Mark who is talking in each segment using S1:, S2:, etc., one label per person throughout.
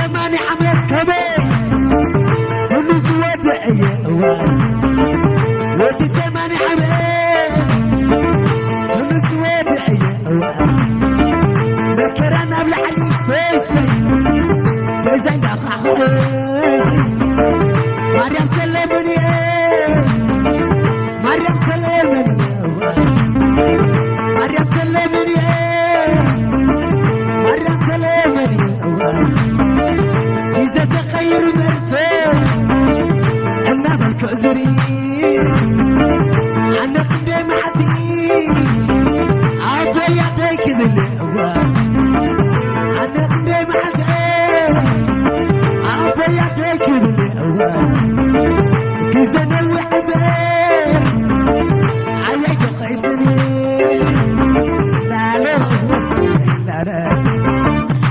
S1: زماني عملت كبير سنز ودعي ودي زماني عملت سنز ودعي ذكرنا بالعلي سيسي يزين أخاخوي مريم سلمني مريم سلمني مريم سلمني مريم سلمني إذا تغير مرتين أنا بالكأزري أنا قدمعتي عبا يعطيك بالأول أنا قدمعتي عبا يعطيك بالأول كزنا الوحبين عيك قيسني لا لا لا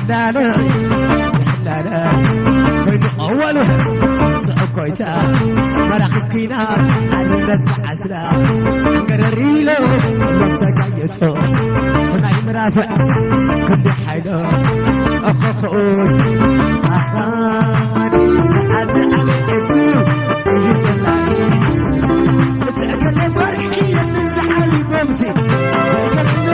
S1: لا لا لا لا من أولها سأقويتا مرحبكينا على الناس عسلا قرريلو لبسك يسو صنعي مرافع كل حيلو أخوخوي أخاني عدي عليك يتلعي تأكل برحكي ينزعلي بمسي تأكل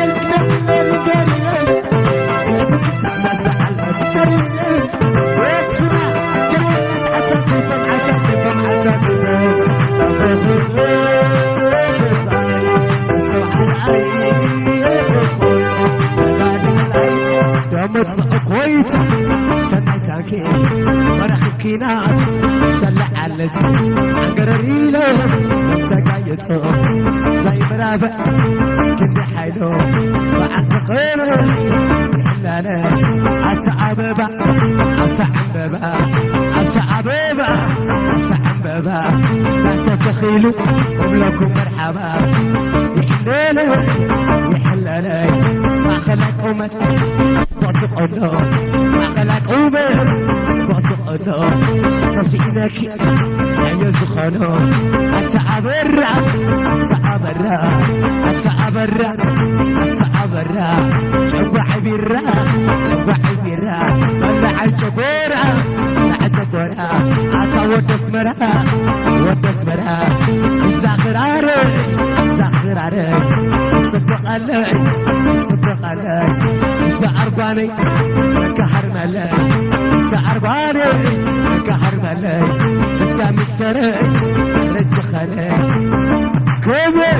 S1: كويسة سنتاكي مرحبكي ناس سلع على زين قرريلو نفسك يسوع باي مرافع كنت حيلو وعتقينو حلانا عتعببا عتعببا عتعببا عتعببا ناس تخيلو وملكم مرحبا يحلالي يحلالي ما خلق أمك بطقنا ما خلق أمك بطقنا تشينك تعيز خنا أتعبرا أتعبرا أتعبرا أتعبرا جبع برا جبع برا ولا عجبورا عجبورا أتود اسمرا ود اسمرا زخراري زخراري صدق علي صدق علي زعرباني كحر ملي زعرباني كحر ملي سامك سري رد خلي كومي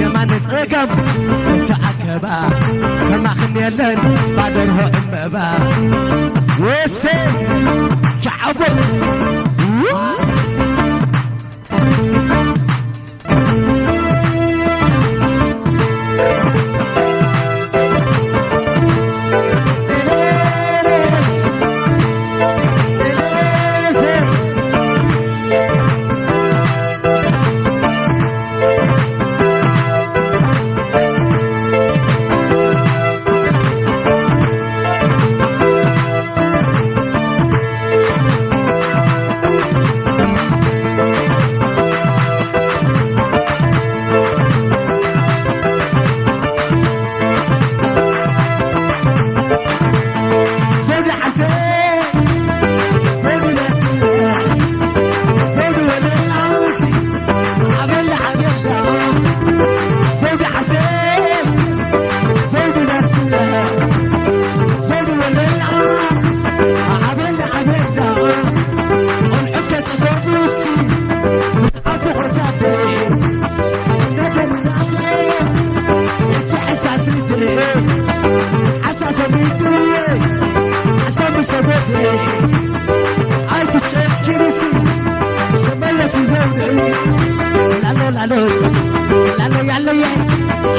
S1: يمان تسقم تسعكبا كما خنيلن بعدره امبا وسي شعبو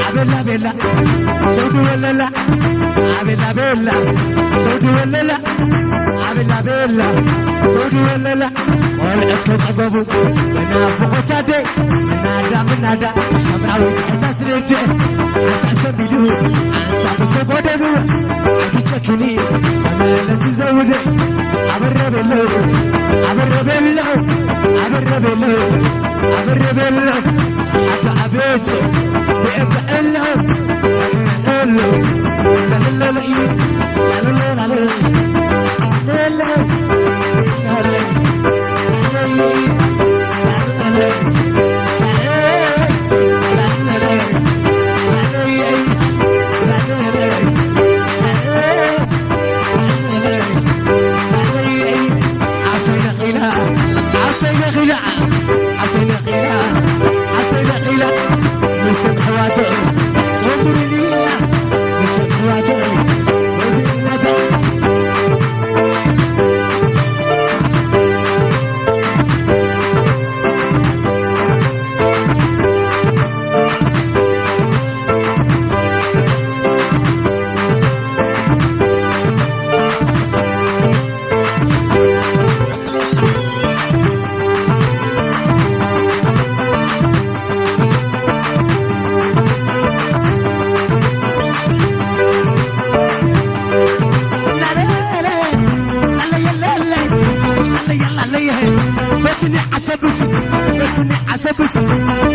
S1: عبلا بلا سودي ولا لا عبلا بلا سودي ولا لا عبلا بلا سودي ولا لا والعسكر عقبو وانا فوق تادي من نادا سمراوي اساس ريفي اساس بيدو اساس سبودو اكيتشكني تمام تزودي عبر بلا عبيت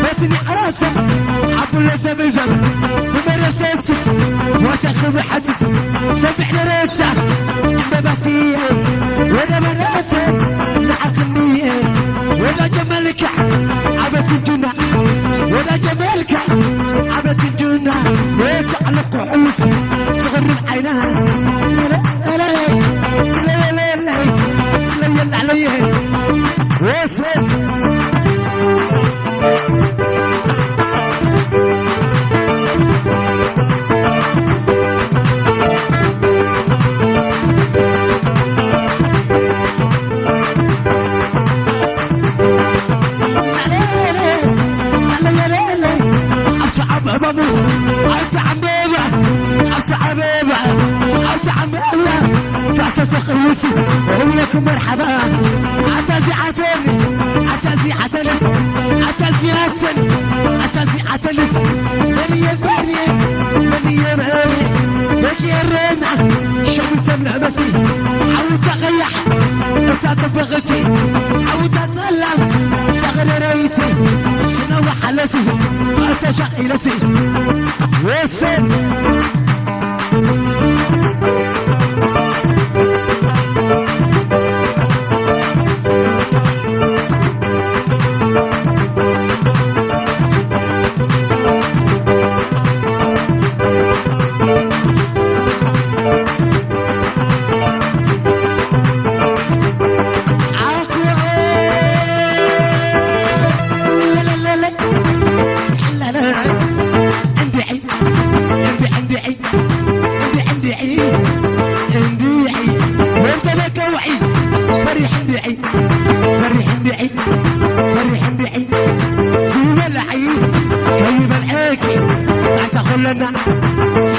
S1: باتني عراسة عبدالله سبيزر بمرساتك وتخذ حدث سبحنا راسة بباسية ولا مراتة العقلية ولا جمالك عبت الجنة ولا جمالك عبت الجنة وتعلق عوف تغرب عينها لا لا لا عليه وصل تخلصي وأقولكم مرحبا عتازي عتالي عتازي عتالس عتازي عتالي عتازي عتالس بني البني بني البني بني الرنع شو سمع بسي عود تغيح وتعطي بغتي عود تطلع شغل ريتي سنة وحلسي أتشقي لسي وسن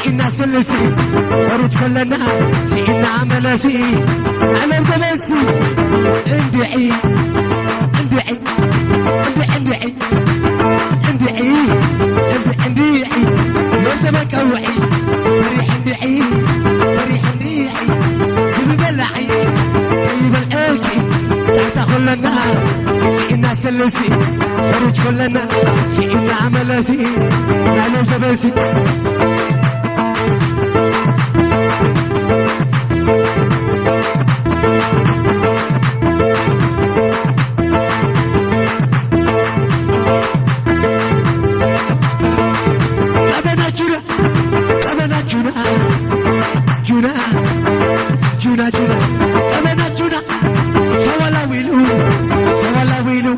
S1: سينا سلسي ورج كلنا سينا عملسي أنا بنسي اندعي اندعي اندعي اندعي اندعي وانت مكوعي فريح اندعي فريح اندعي سيب بلعي طيب الاكي تاخذ لنا سينا سلسي ورج كلنا سينا عملسي أنا بنسي جونا أمنا جونا سوالا ويلو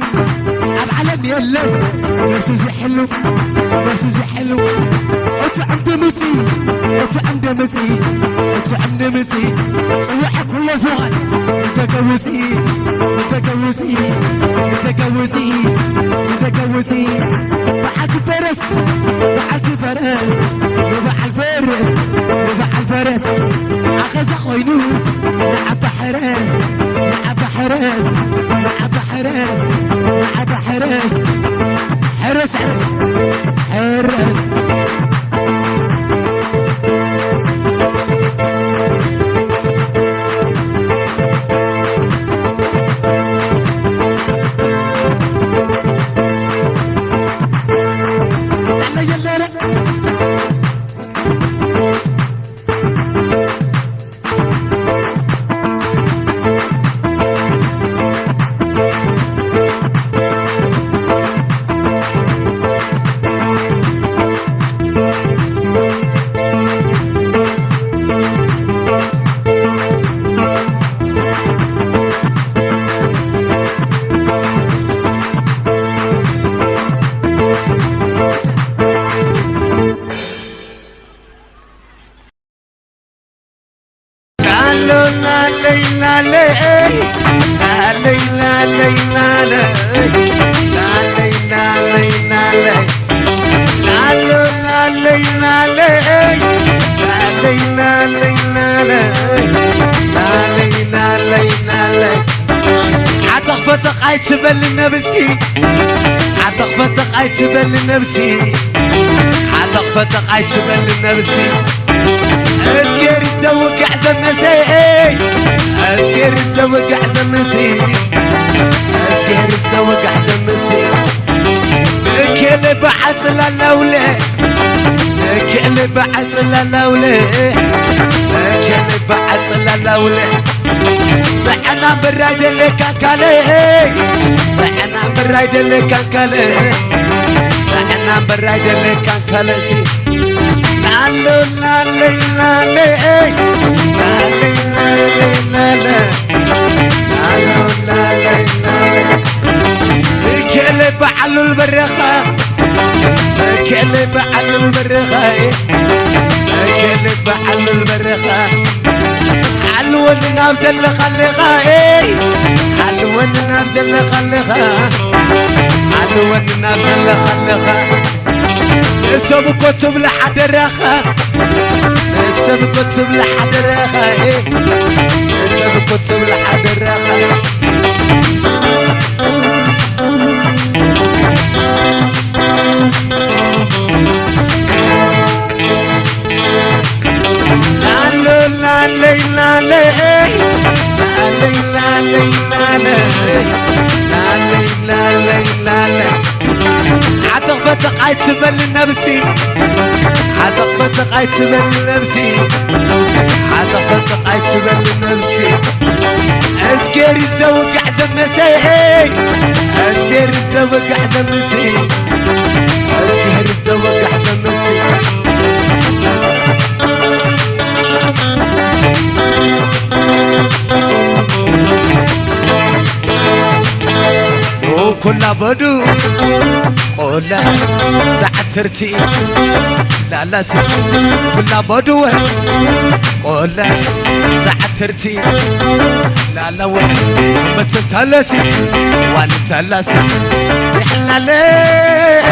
S1: أبعلم يلو نفسي زحلو نفسي زحلو أتعم دمتي صوحك كل فوق متكوتي
S2: عيت بل نفسي عتق فتق عيت بل نفسي عتق فتق عيت بل نفسي أذكر الزوج أحزن مسي أذكر الزوج أحزن مسي أذكر الزوج أحزن مسي كل بعث للأولى كل بعث للأولى كل بعث للأولى صحنا بالرايد اللي كان كالي صحنا بالرايد اللي كان كالي صحنا بالرايد اللي كان كالي لالو لالي لالي لالي لالي لالي لالو لالي لالي كل بعلو البرخة كل بعلو البرخة كل بعلو البرخة علون نفس اللي خلقها علون نفس اللي خلقها علون نفس اللي خلقها اسم كتب لحد رخا اسم كتب لحد رخا اسم كتب لحد رخا عتق فتق عيت بل نفسي عتق فتق عيت بل نفسي عتق فتق عيت بل نفسي أذكر الزوج أحزن مسي أذكر الزوج أحزن مسي أذكر الزوج أحزن مسي كلها بدو قولا تعترتي لا لا سي كلها بدو قولا تعترتي لا لا وين بس تلسي وانا تلسي احنا ليه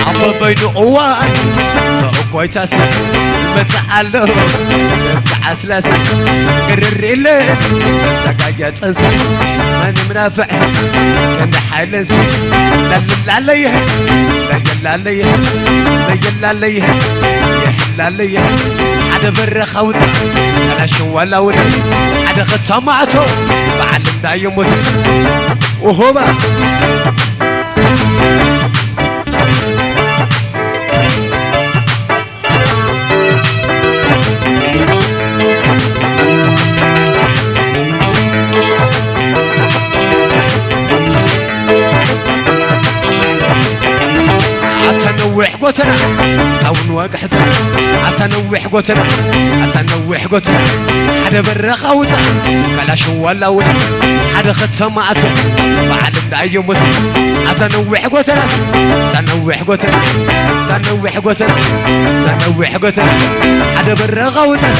S2: عبا بين قوان كويتاس متعلو تعسلاس قرر إلي سقايا تنسي ماني منافع كان حالنسي لا عليه لا جل عليه لا جل عليه يحل عليه عدا بر خوتي انا شو ولا ولي عدا خد سمعته بعلم دا يموت وهو عتنوح قوتنا تون وقحتنا عتنوح قوتنا عتنوح قوتنا حدا برا وتا بلاش ولا ولا حدا خد سمعته بعلم دا يموت عتنوح قوتنا تنوح قوتنا تنوح قوتنا تنوح قوتنا حدا برا وتا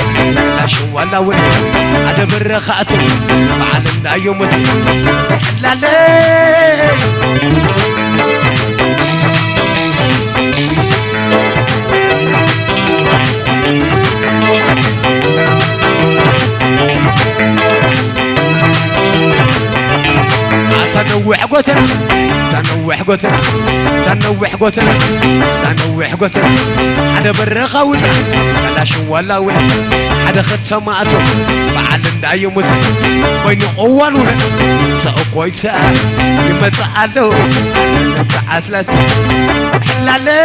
S2: بلاش ولا ولا حدا برا خاته بعلم دا يموت حلالي تنوح قوتنا تنوح قوتنا تنوح قوتنا تنوح قوتنا حدا برا خوتنا بلاش ولا ولا حدا خد سمعته بعلم دا يموت بين قوان ولا سأقويتا يمتعلو تعسلاس حلالي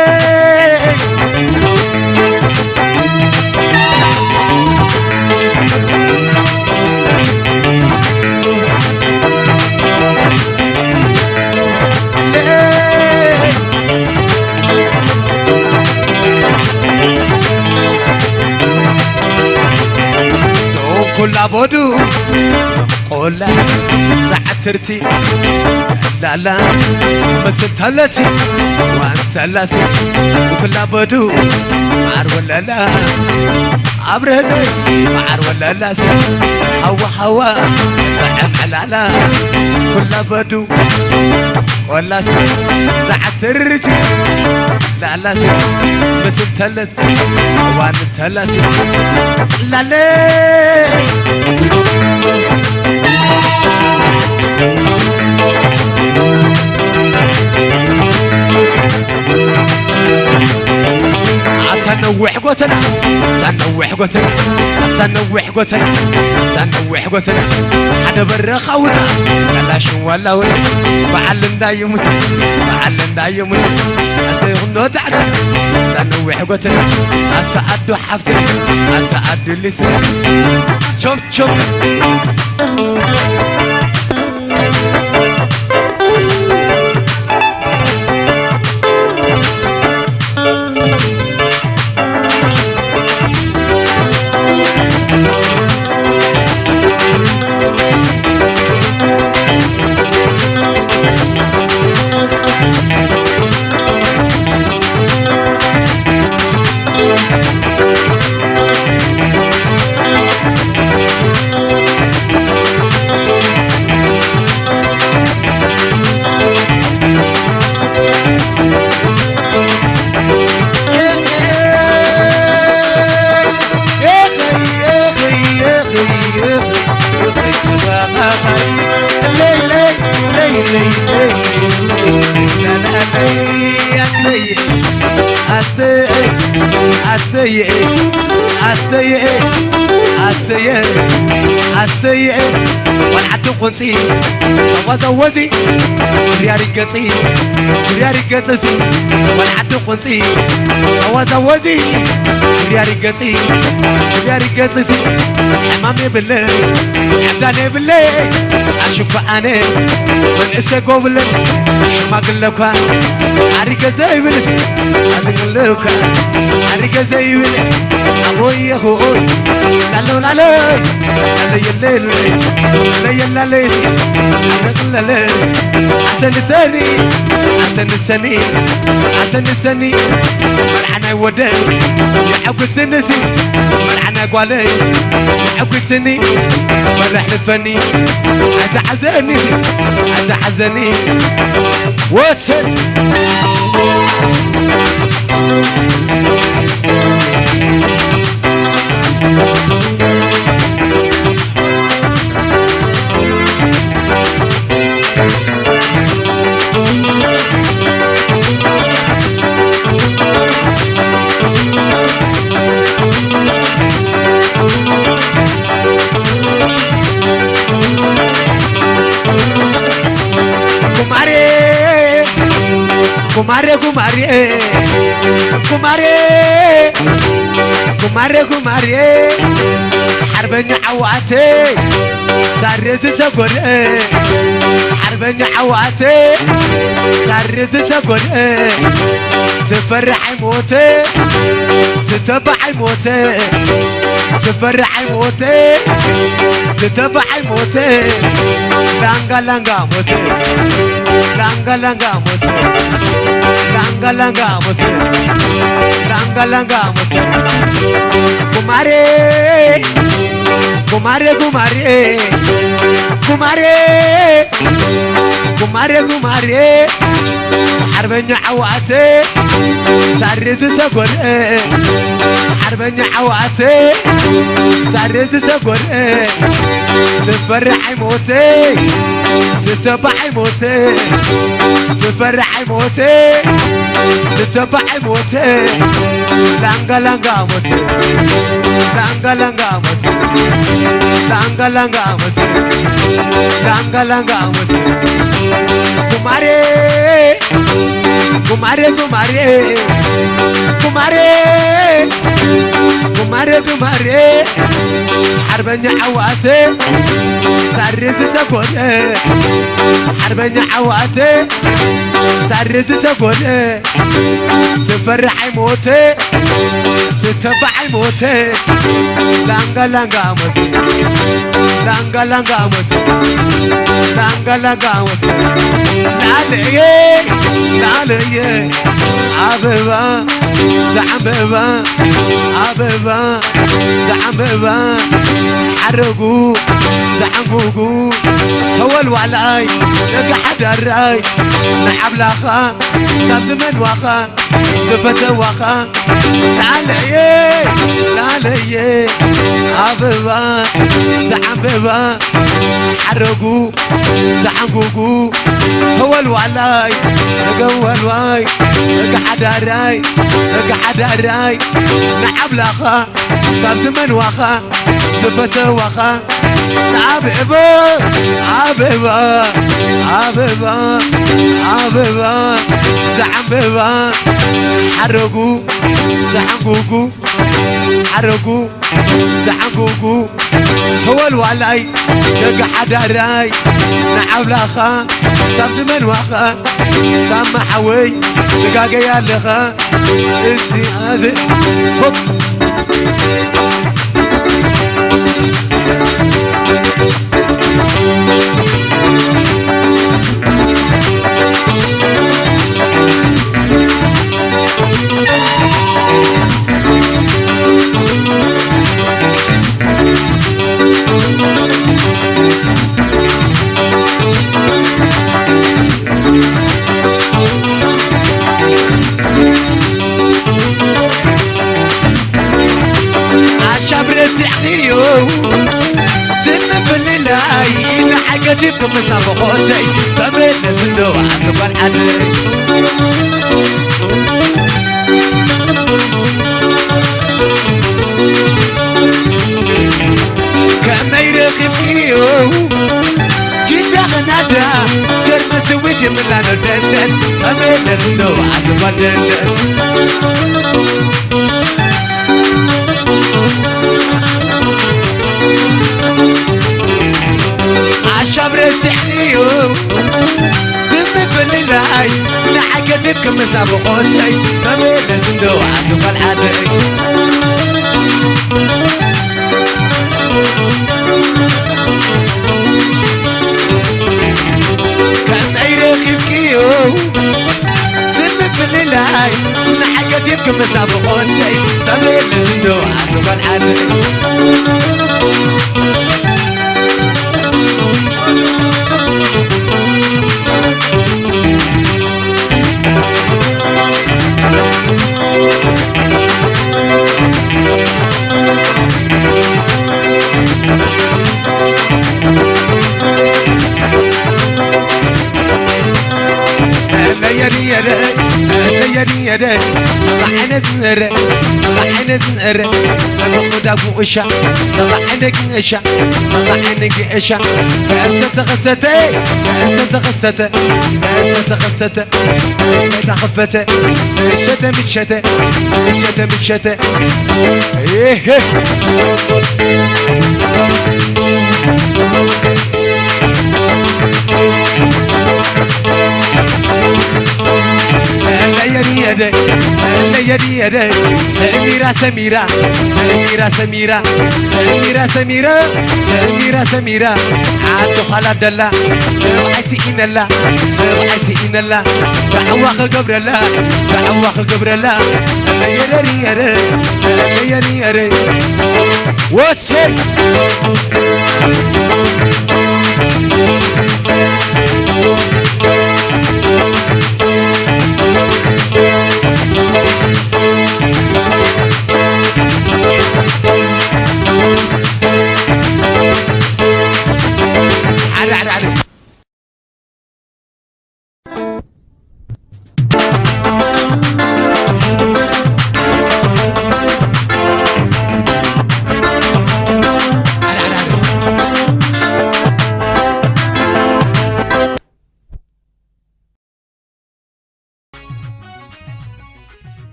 S2: كلها بدو قولا تعترتي لا لا بس تلتي وانت لاسي وكلها بدو معر ولا لا عبرتي معر ولا لاسي هوا طعم على لا كلها بدو ولا سي تعترتي لا لا سي بس انتلت وان انتلت لا لا تنوح قوتنا تنوح قوتنا تنوح قوتنا تنوح قوتنا حدا برخ اوتا لا شو ولا ولا بعلن دايمت بعلن دايمت انت غنو تعالى تنوح قوتنا انت عدو حفتنا انت عدو اللسان شوف شوف السيء والعدو قنصي وزوزي رياري قصي رياري قصي والعدو قنصي وزوزي رياري قصي رياري قصي حمامي بالله عبداني بالله أشوف أنا من إسقو بالله ما قلوكا عريق زي بلس أدنقلوكا عريق زي بلس أبوي أخوي لالو لالو لالو لالو لالو لالو حسن السني حسن السني حسن السني مرحنا ودن يحب السنسي مرحنا قوالي يحب السني مرح الفني أنت حزني أنت حزني واتسن Kumare kumare kumare kumare kumare حربنا عواتي تعرض سقول حربنا عواتي تعرض سقول تفرح موتي تتبع موتي تفرح موتي تتبع موتي لانغا لانغا موتي لانغا لانغا موتي لانغا لانغا موتي لانغا لانغا موتي kumare kumare kumare kumare kumare kumare حربنا عواتي تعرض سقول حربنا عواتي تعرض سقول تفرح موتي تتبع موتي تفرح موتي تتبع موتي لانغا لانغا موتي لانغا لانغا موتي لانغا لانغا موتي لانغا لانغا موتي kumare kumare kumare kumare kumare kumare حربنا عواتي تعرض سقول حربنا عواتي تعرض سقول تفرح موتي تتبع موتي لانغا لانغا موتي لانغا لانغا موتي لانغا لانغا موتي لالي لالي عببا زعببا عببا زعببا حرقو زعبوقو سوالوا علي لقى حدا الراي نحب لاخا ساب زمن واخا زفتوخا لعلي عببا زعببا حرقو زحنقوقو تولوا علاي نقولواي نقحداراي نعبلاخا صاب زمن واخا زفتوخا عببا زعببا حرقو زحنقوقو حرقو زحنقوقو تولوا علاي نقحداراي نعبلاخا صاب زمن واخا سامحوي دقاقة يالخا ازي هذي هوب قديكم مسابقوتي قبل نزلوا عطب الحدي كما يرخي فيو جيدا غنادا جرم سويدي من لانا دندن قبل نزلوا عطب الدندن عشابر سحنيو دم باللاي نحقدك مسابقوتي قبل نزلوا عطب الحدي كان يرخي فيو دم باللاي نحقدك مسابقوتي قبل نزلوا عطب الحدي يدي طلعنا زنر نقود ابو اشا طلعنا قشا غسته خفته الشتا ايه يدي سميرة عادو خلاد الله سمعي سئين الله دعواخ قبر الله يدي What's it?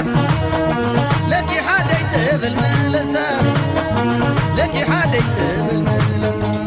S3: ملسة لك حاليت بالملسة لك حاليت بالملسة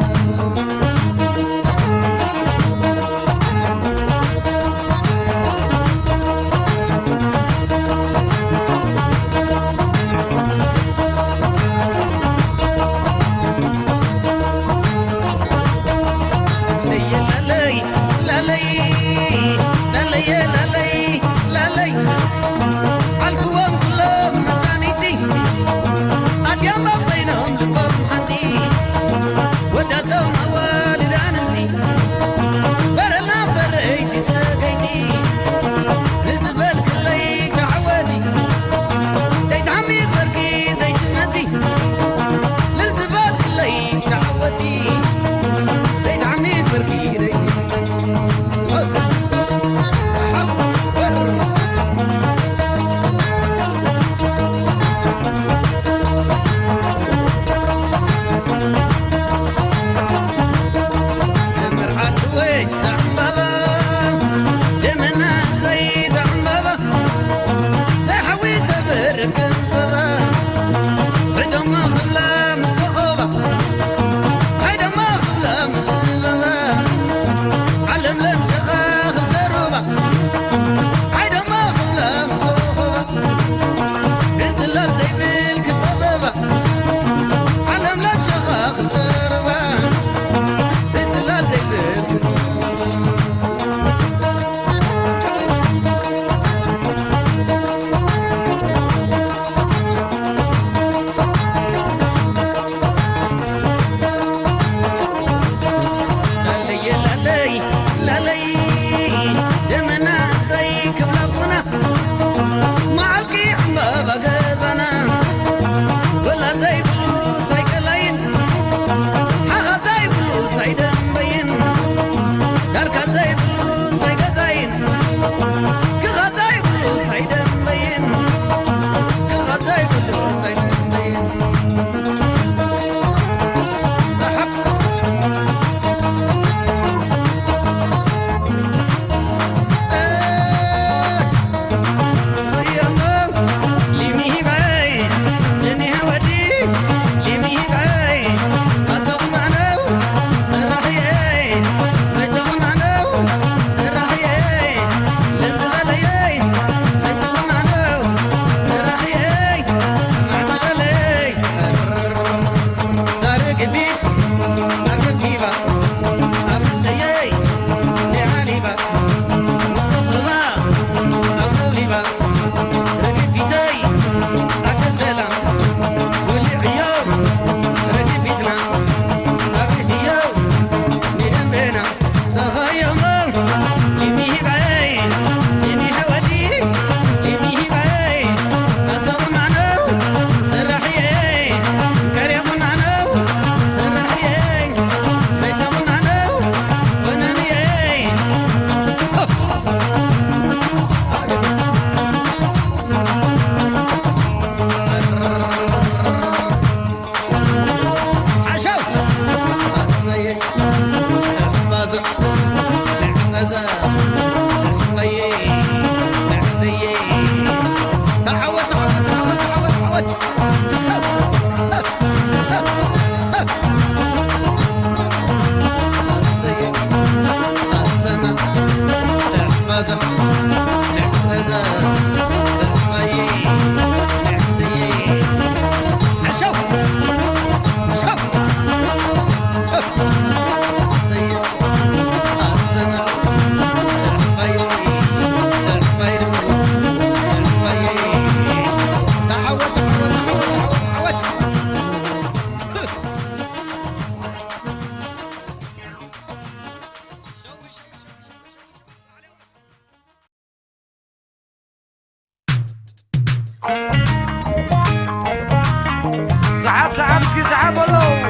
S4: سحاب سحاب اسكي سحاب والله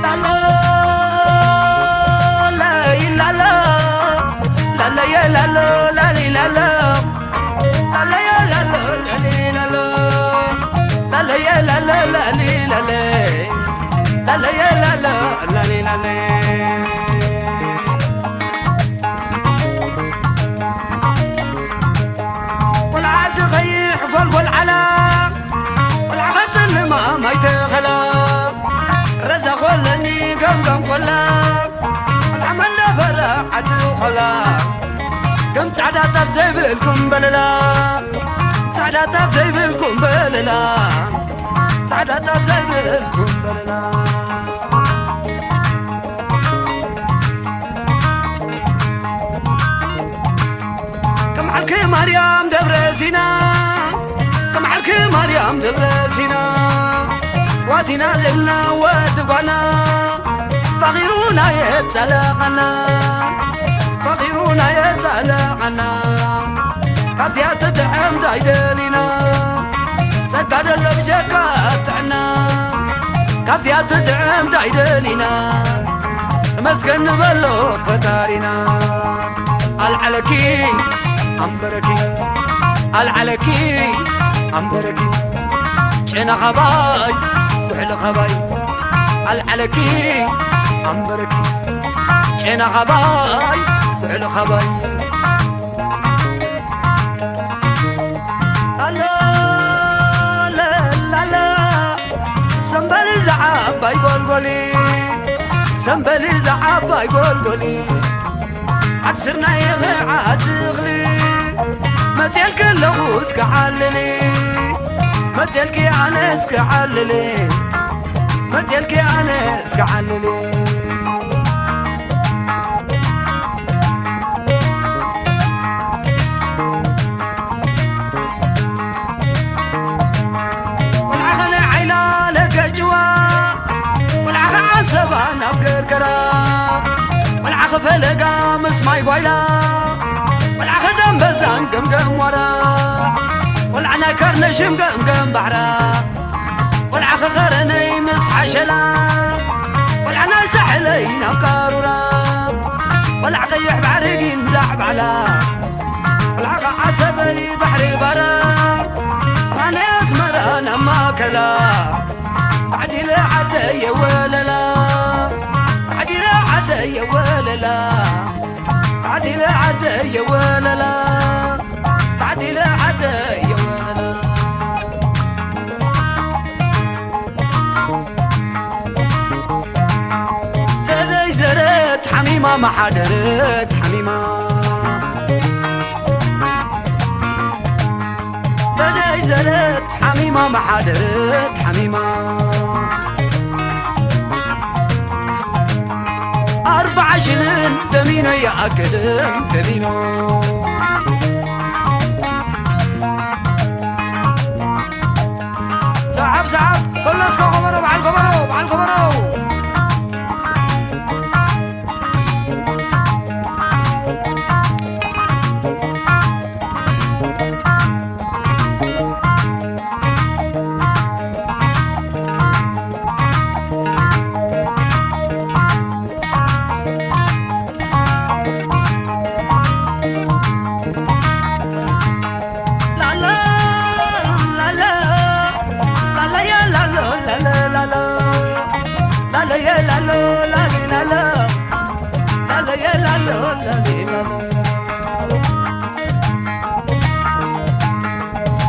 S4: لا لا لا لا لا لا لا يا لا لا لا لا لا لا لا يا لا لا لا لا لا لا يا لا لا لا لا لا لا يا لا لا لا لا كم تعدا تفزي بالكم بللا تعدا تفزي بالكم بللا تعدا تفزي بالكم بللا كم علكي مريم دبر سينا كم علكي مريم دبر سينا واتنا زلنا ودقنا فغيرونا يتسلقنا فغيرونا يتسلقنا كابتيا تدعم دايدلينا سكاد اللبجة تعنا كابتيا تدعم دايدلينا مسكن بلو فتارينا العلكي أمبركي العلكي أمبركي شنا خباي وحل خباي العلكي أمبركي شنا خباي وحل خباي سنبلي زعاب يقول قولي سنبلي زعاب يقول قولي عاد صرنا يغي عاد يغلي ما تلك اللغوس كعللي ما تلك أنس كعللي ما تلك أنس كعللي سبانا بكركرا والعخ فلقا مسماي قويلا والعخ دم بزان قم ورا والعنا كرنشم قم بحرا والعخ خرني مسح شلا والعنا سحلين بكارورا والعخ يحب عرقين لعب على والعخ عصبي بحري برا وانا اسمر انا ما كلا عدي لا عدي يا وللا عدي لا عدي يا وللا عدي لا عدي يا وللا عدي لا عدي يا وللا تدي زرت حميمة ما حدرت حميمة تدي زرت حميمة ما حدرت حميمة 4 شنين دمينو يا أكدن دمينو سحب سحب كل اسكو خبرو بعل خبرو بعل خبرو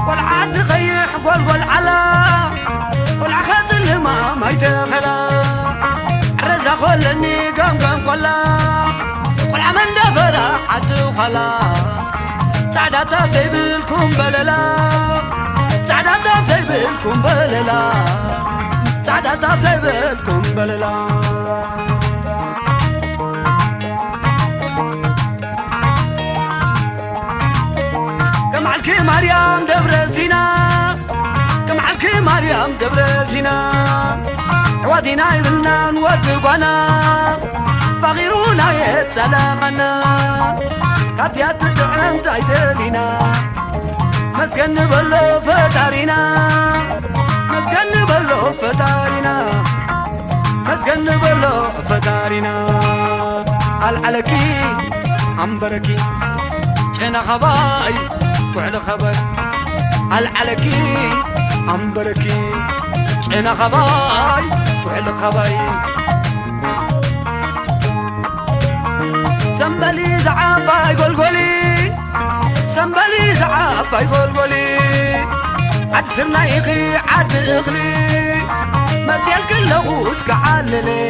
S4: والعاد غيح قول على والعخات اللي ما يتخلا عرزا خلني قم قلا والعمل دفرا عد وخلا سعدة تفزي بالكم بللا سعدة تفزي بالكم بللا سعدة تفزي بالكم بللا مريم دبر سينا كم علكي مريم دبر سينا حوادينا يبلنا نودقنا فغيرونا يتسلقنا كاتيا تدعم تايدلينا مسكن بلو فتارينا مسكن بلو فتارينا مسكن بلو فتارينا العلكي أمبركي شنا خباي وعلى خبر العلكي أمبركي شنا خباي وعلى خباي سنبلي زعابا يقول قولي سنبلي زعابا يقول قولي عد سرنا يخي عد اغلي ما تلك اللغوس كعللي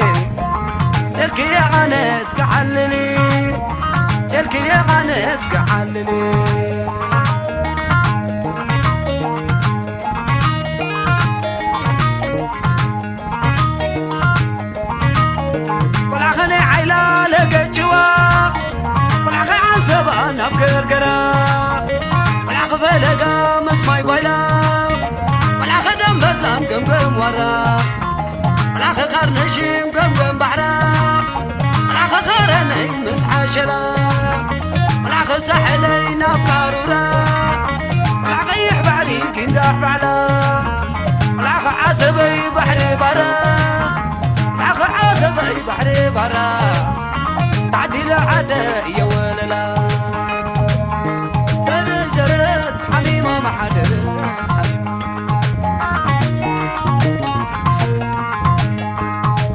S4: تلك يا أنس كعللي تلك يا غانس كحللي والعخني عيلا لقجوا والعخي عصبا نفقر قرا والعخ فلقا مسماي قويلا والعخ دم بزام قمقم ورا والعخ خرنشيم قمقم بحرا والعخ خرني مسحى شلا والعخ سحلي نبقارورا والعخ يحبعلي كنداح بعلا والعخ عصبي بحري برا والعخ عصبي بحري برا تعديل عدا يا وللا تنزرت حميمة محدد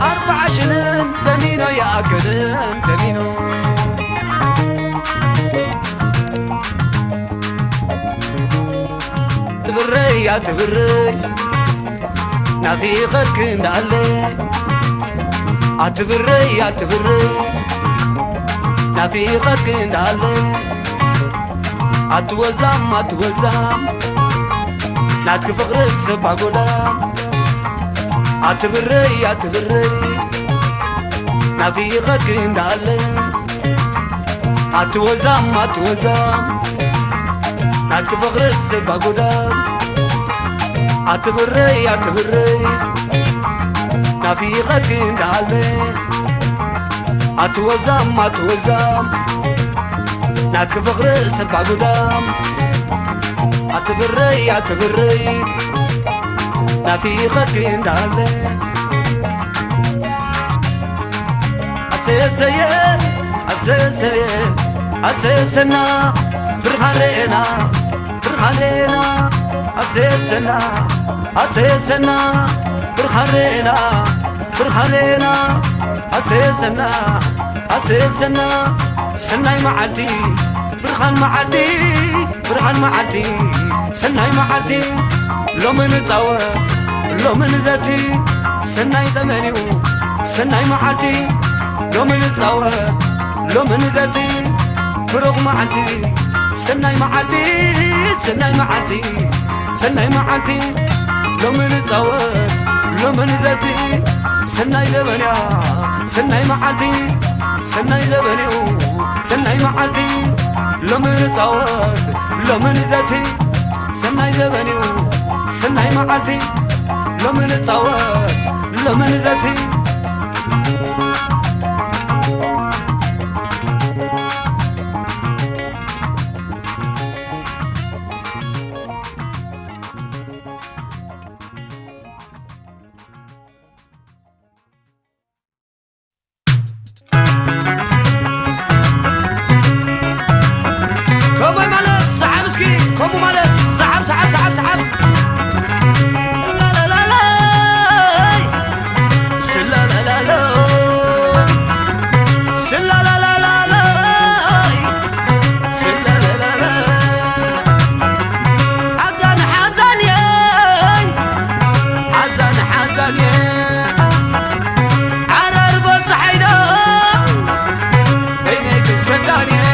S4: أربع شنين بمينو يا أكدن بمينو تبري يا تبري نافي خلق دالي أتبري يا تبري نافي خلق دالي أتوزام أتوزام ناتك فقر السبع قدام أتبري أتبري نافي خلق دالي أتوزام أتوزام ناتك فقر السبع قدام أتبري أتبري نافي خلق دالي أتوزام أتوزام ناتك فقر سبع قدام أتبري أتبري نافي خلق دالي أسيسي أسيسي أسيسنا برخانينا برخانينا أسيسنا أسيسنا برخانينا برخانينا أسيسنا أسيسنا سناي معدي برخان معدي برخان معدي سناي معدي لو من تصور لو من زتي سناي ثمانيو سناي معدي لو من تصور لو من زتي بروق معدي سناي معدي سناي معدي سناي معدي لو من تصور لو من زتي سناي زبنيا سناي معدي سناي زبنيو سناي معدي لو من تصور لو من زتي سناي زبنيو سناي معدي لو من تصور لو من زتي كومو مالت سحب سحب سحب سحب لا لا لا لا سلا لا لا لا سلا لا لا لا لا سلا لا لا لا حزن حزن يا حزن حزن يا على ربط حيدا عينيك السدانية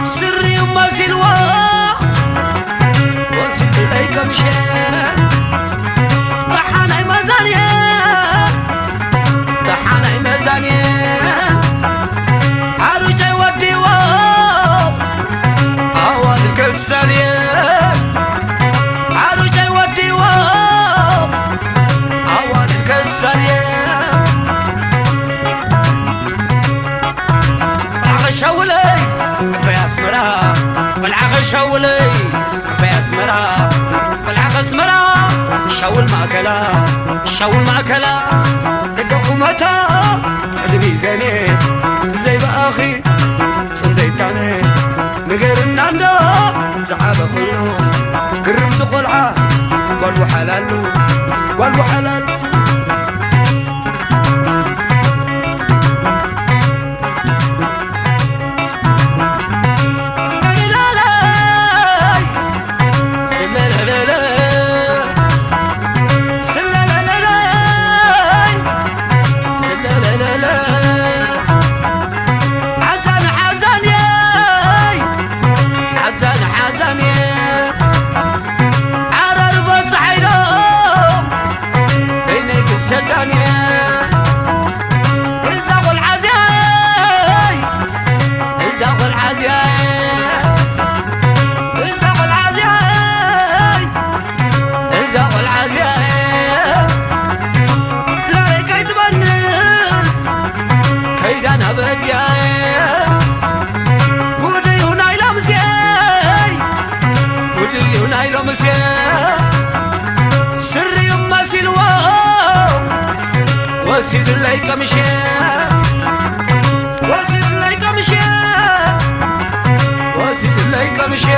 S4: سري وما سلوى وسيد ليك مشي ضحاني مزانية ضحاني مزانية حرجي ودي واو أول كسالية حرجي ودي واو أول كسالية شولي بيسمرا والعغ شولي بيسمرا والعغ اسمرا شول ماكلا شول ماكلا دقوا متى تعدبي زيني زي بأخي صمتي تاني نغير الناندا سحابة خلو قرمت قلعة قالوا حلالو قالوا حلالو سري ما سلوى وسيد الله كمشي وسيد الله كمشي وسيد الله كمشي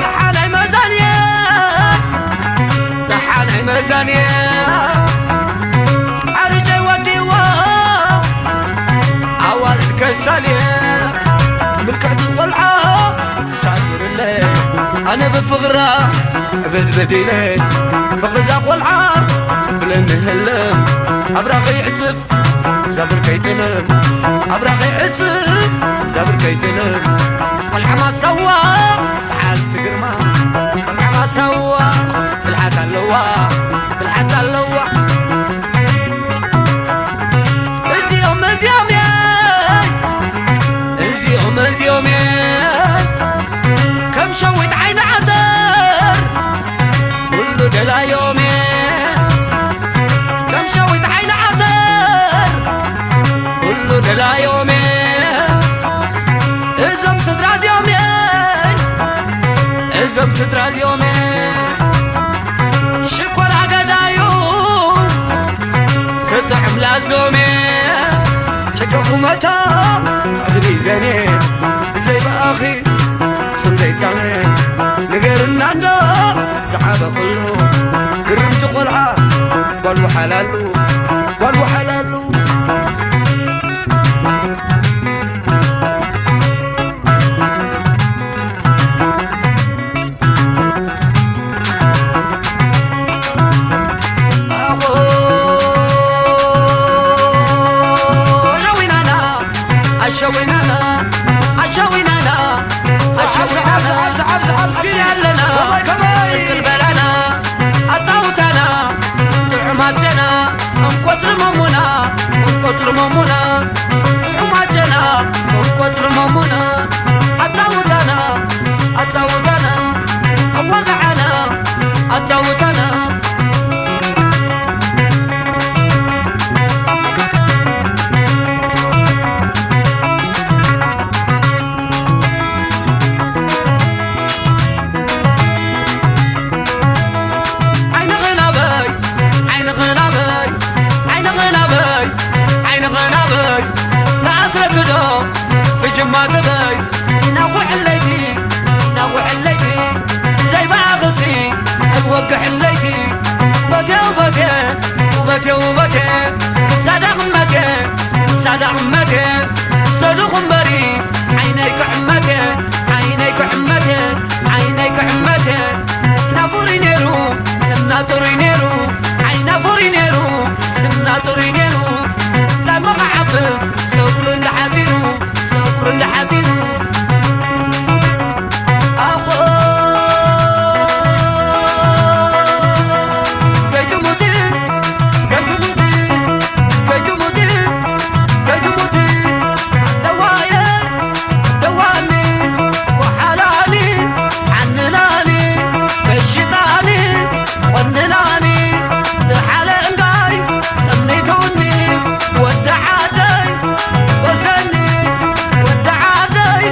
S4: نحاني مزانية نحاني مزانية أرجع وديوا أول الكسالية ملكة الضلعة ساير الليل أنا بفغرة بدبديلي فغر زاق والعام بلن هلم أبراغي عتف زبر كيتنم أبراغي عتف زبر كيتنم والعما سوا بالحال تقرما والعما سوا بالحال اللوا بالحال اللوا ازيوم ازيوم ازيوم ازيوم كم شويت عين عذر كله دلا يومي كم شويت عين عذر كله دلا يومي ازم ستراز يومي ازم ستراز يومي شكر عقدايو ستعم لازومي شكر متى صدري زيني زي باخي سنتيكاني نقرنا عنده سحابة خلو قرمت قلعة قالوا حلالو قالوا حلالو عشوينانا عشوينانا سيالنا البلانا أطاوتنا دعماتنا انقوتر ممونا انقوتر ممونا دعماتنا انقوتر ممونا أطاوتنا أطاوتنا وقعنا أطاوتنا ما تبي نوع الليدي نوع الليدي زي باغسي الوقح الليدي بكى وبكى وبكى وبكى صدق مكى صدق مكى صدق بري عينيك عمكى عينيك عمكى عينيك عمكى نافوري نيرو سناتوري نيرو عينا فوري نيرو سناتوري نيرو لا مقعبس صبر لحبيرو صبر حبيبي أخو سكيت مودي سكيت مودي سكيت مودي سكيت مودي دوايا دواني وحلالي عنناني بالشيطاني ونناني لحلنقاي تمنيتوني ودعاتي وزني ودعاتي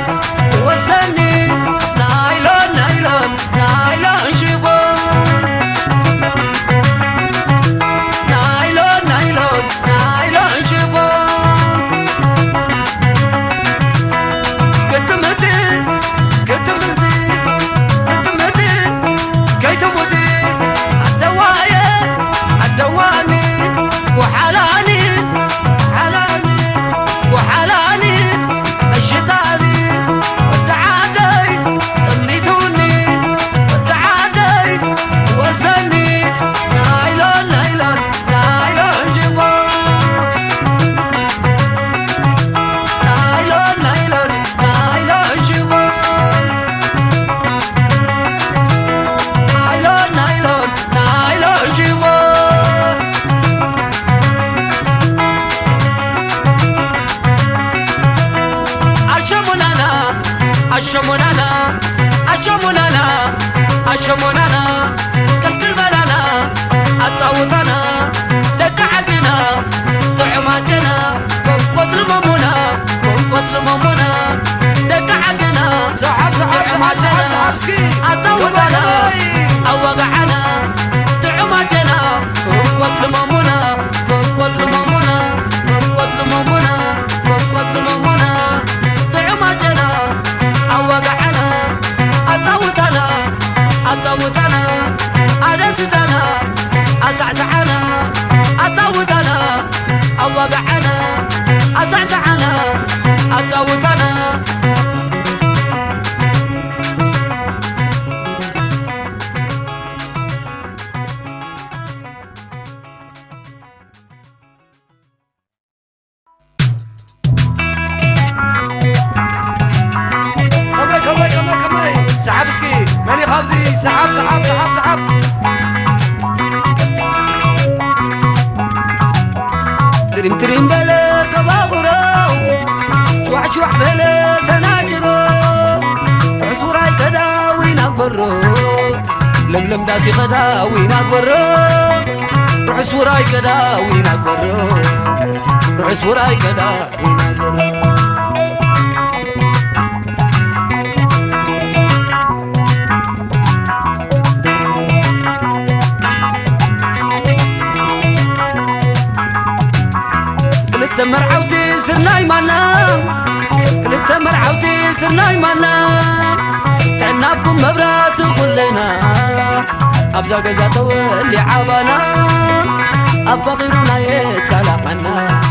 S4: أشمونانا أشمونانا أشمونانا كل بلانا أتصوتنا دك عدنا طعماتنا قوت الممونا قوت الممونا دك عدنا
S5: سحب سحب سحب سحب سحب سكي
S4: أتصوتنا أوقعنا طعماتنا قوت الممونا قوت الممونا قوت الممونا قوت الممونا طعماتنا أوقعنا أتصوتنا أتصوتنا أدستنا أزعزعنا أتصوتنا أوقعنا أزعزعنا أتصوتنا
S5: سحب سكي ماني خابزي سحب سحب سحب سحب
S4: تريم تريم بلا كبابرو شوح شوح بلا سناجرو عصوراي كدا وين أكبرو لملم داسي كدا وين أكبرو عصوراي كدا وين أكبرو عصوراي كدا وين أكبرو مرعوتي سرناي مانا كلتا مرعوتي سرناي مانا تعنابكم مبرات كلنا أبزا قزا تولي عابانا أفقيرونا يتسالقنا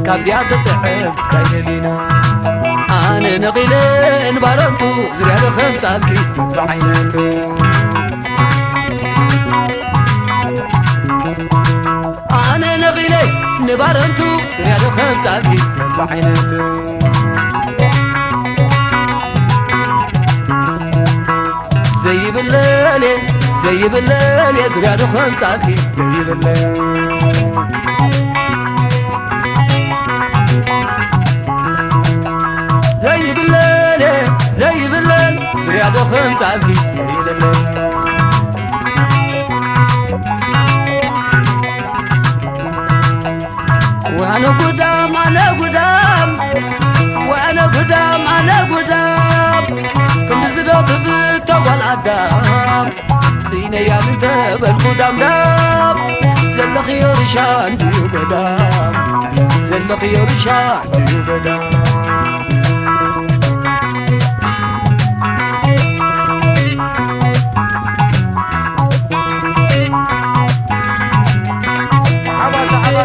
S4: كابزيات تتعب تايلينا أنا نغيلين بارنتو زريال خمسالكي بعيناتو أنا نغيلين نبارنتو ريالو خمسالكي بعيناتو زي بالليل زي بالليل يا زريالو خمسالكي زي بالليل زي بالليل زي بالليل زريالو خمسالكي زي بالليل وأنا قدام أنا قدام وأنا قدام أنا قدام كنت زدوك في التوال عدام دينا يا بنت بالقدام دام زل خير شان ديو قدام زل خير شان ديو قدام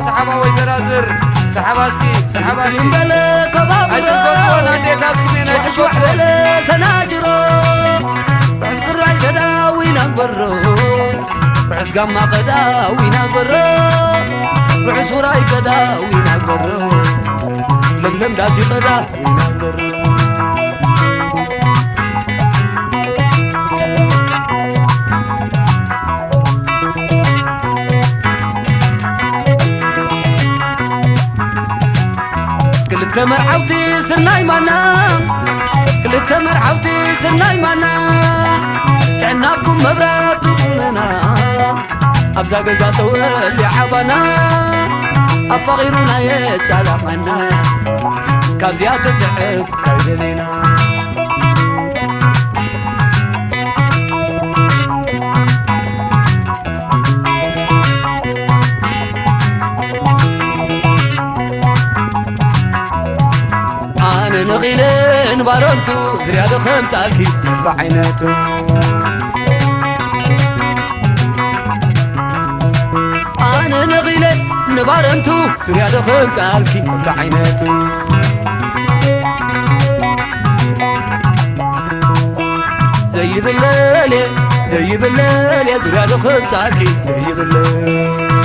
S5: سحبة ويزرازر سحبة سكي سحبة سكي
S4: بلا كبابرو وحشوح بلا سناجرو بعسكر راي قدا وين أكبرو بعس قام قدا وين أكبرو بعس وراي قدا وين أكبرو لملم داسي قدا وين أكبرو كلتا مرعوتي سرناي مانا كلتا مرعوتي سرناي مانا تعنابكم مبرات كلنا أبزا قزا تولي عبانا أفغيرونا يتسالقنا كابزيات تتعب تايلينا نغيلين بارنتو زريادو خمسالكي بعيناتو أنا نغيلين نبارنتو زريادو خمسالكي بعيناتو زي بالليل زي بالليل يا زريادو خمسالكي زي بالليل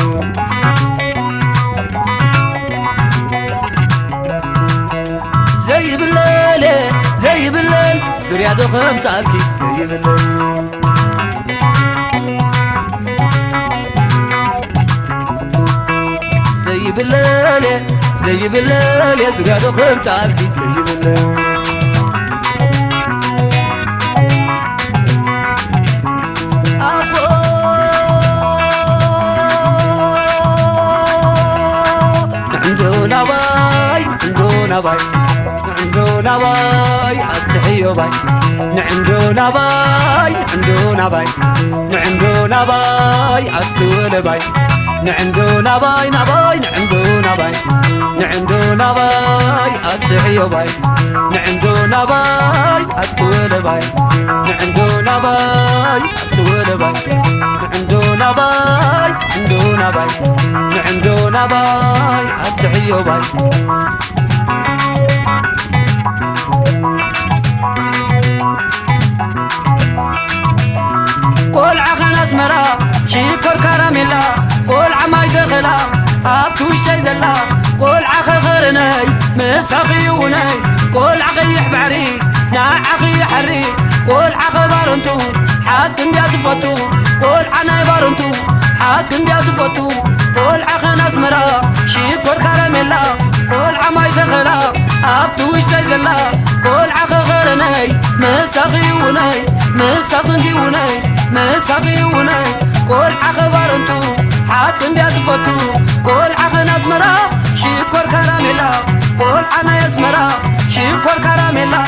S4: زي بالليل زي بالليل زريادو خمسالكي زي بالليل زي بالليل زي بالليل يا زريادو خمسالكي زي بالليل نباي نعندو نباي أتحيو باي نعندو نباي نعندو نباي نعندو نباي أتول باي نعندو نباي نباي نعندو نباي نعندو نباي أتحيو باي نعندو نباي أتول باي نعندو نباي أتول باي نعندو نباي نعندو نباي نعندو نباي أتحيو باي قول عخن أسمرا شيكور كراميلا قول عماي دخلا أبتوش تيزلا قول عخ غرني مساقيوني قول عقيح بعري ناعقي حري قول عخ بارنتو حاكم بياتفتو قول عناي بارنتو حاكم بياتفتو قول عخن أسمرا شيكور كراميلا قول عماي دخلا أبتوش تيزلا قول عخ غرني مساقيوني مساقيوني مساقيوني قول عخبار انتو حاكم بياتفتو قول عخن أسمرا شيكور كراميلا قول عنا يسمرا شيكور كراميلا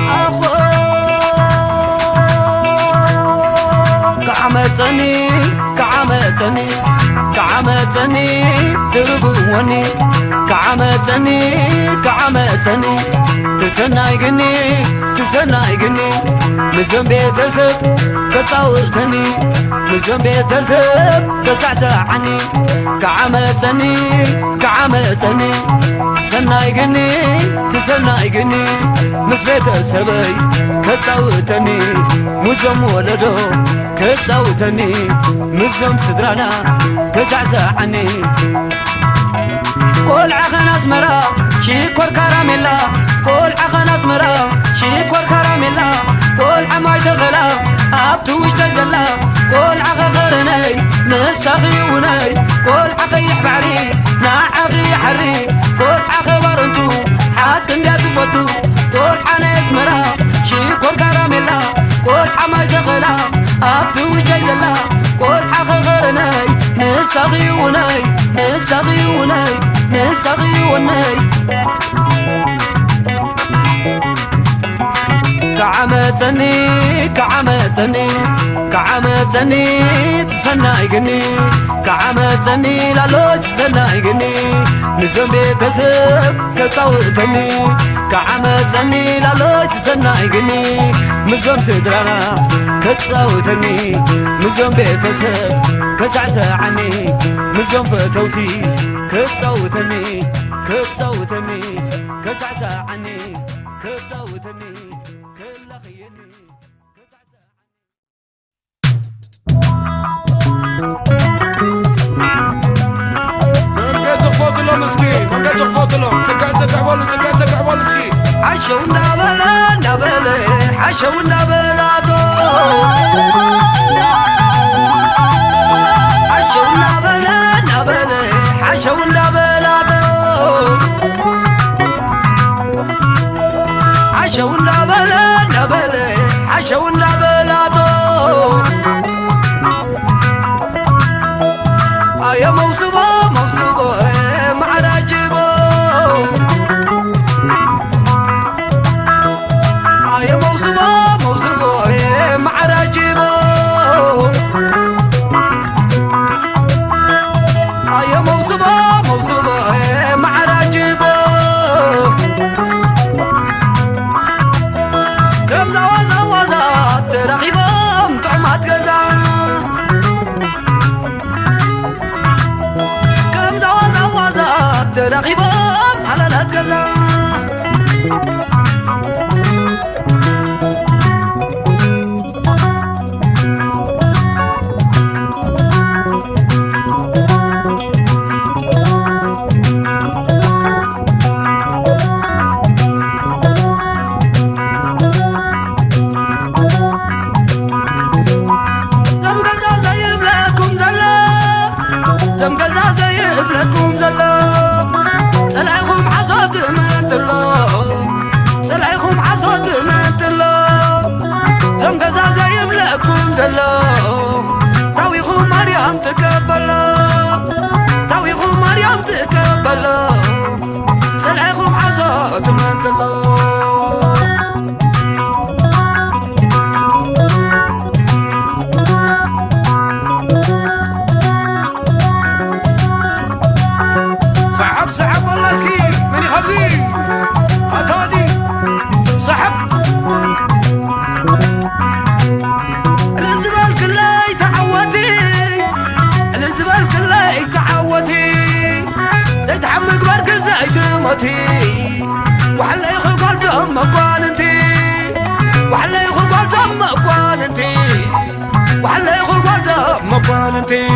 S4: أخو كعمتني كعمتني كعمتني تربوني كعمتني كعمتني تسناي جني تسناي جني مزن بيتسب كتاوتني مزن بيتسب كزعزعني كعمتني كعمتني تسناي جني تسناي جني مس بيتسبي كتاوتني مزن ولدو كتاوتني مزن سدرانا كزعزعني قول عخن أسمرا شيكور كراميلا قول عخن أسمرا شيكور كراميلا قول عماي دخلا أبتوش تيزلا قول عخ غرني مساقيوني قول عقيح بعري ناعقي حري قول عخ بارنتو حاكم بياتفتو قول عنا أسمرا شيكور كراميلا قول عماي دخلا أبتوش تيزلا قول عخ غرني مساقيوني مساقيوني مساقيوني كعمتني كعمتني كعمتني تسناي جني كعمتني لالو تسناي جني نزم بيتسب كتاوتني كعمتني لالو تسناي جني مزم سدرانا كتاوتني مزم بيتسب كزعزعني مزم فتوتي كتاوتني كتاوتني كزعزعني كتاوتني كلخيني
S5: فوتلهم مسكين من قد فوتلهم تقع بول مسكين
S4: عشوا النبلة نبلة عشوا النبلة عشوا النبلة نبلة عشوا النبلة عشوا النبلة نبلة عشوا النبلة يا موسبة موسبة معراجبة يا موسبة موسبة معراجبة يا موسبة موسبة معراجبة كم زوازات رغيبة طعمات جزا رغيبان على الهدقلة زمقزا زيب لكم زلا سلايكم حصاد من تلو سلايكم حصاد من تلو تماتي وحلا يخقال زم قوانتي وحلا يخقال زم قوانتي وحلا يخقال زم قوانتي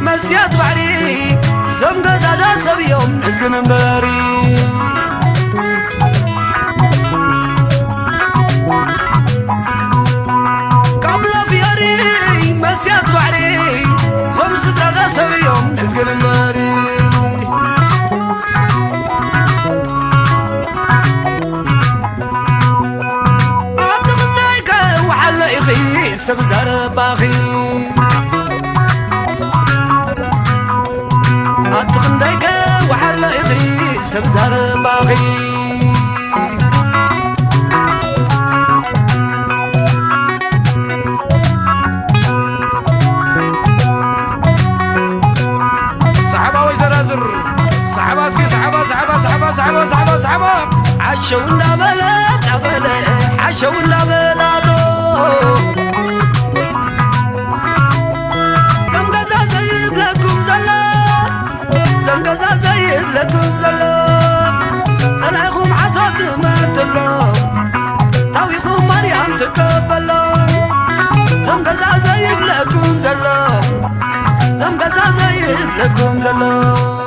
S4: مسيات بعري زمقة زادا سبيوم نزقن مباري قبل فياري مسيات بعري زم سترادا سبيوم نزقن مباري أتغنيك وحلا يخي سبزار باخي أتغنيك وحلا يخي سبزار باغي صحابة ويزرازر صحابة سكي صحابة صحابة صحابة صحابة صحابة صحابة عشونا بلد بلد عشونا بلد زمقزا زيب لكم زلام صلاحكم عصات ما تلام تاويكم مريم تقبلام زمقزا زيب لكم زلام زمقزا زيب لكم زلام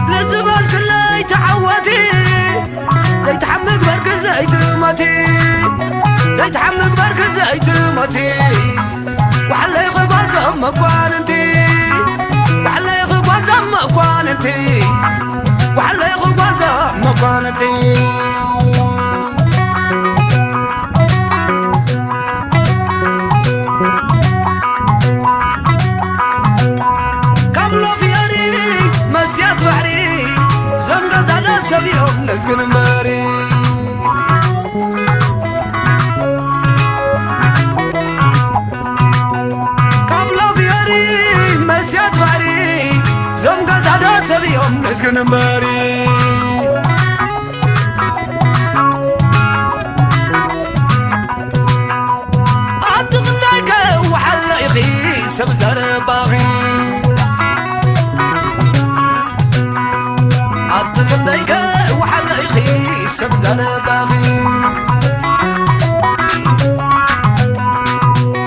S4: للزبال كله يتعودي زي تحمق بركز زي تماتي زي تحمق بركز زي تماتي وحلا يخقال زم قوانتي وحلا يخقال زم قوانتي وحلا يخقال زم قوانتي قبل فياري مسيات بحري زمقة زادا سبيهم نزقن مباري قبل فياري مسيات بحري زمقة زادا سبيهم نزقن مباري أتغنيك وحلا يخي سبزار باغي أتغنيك وحلا يخي سبزار باغي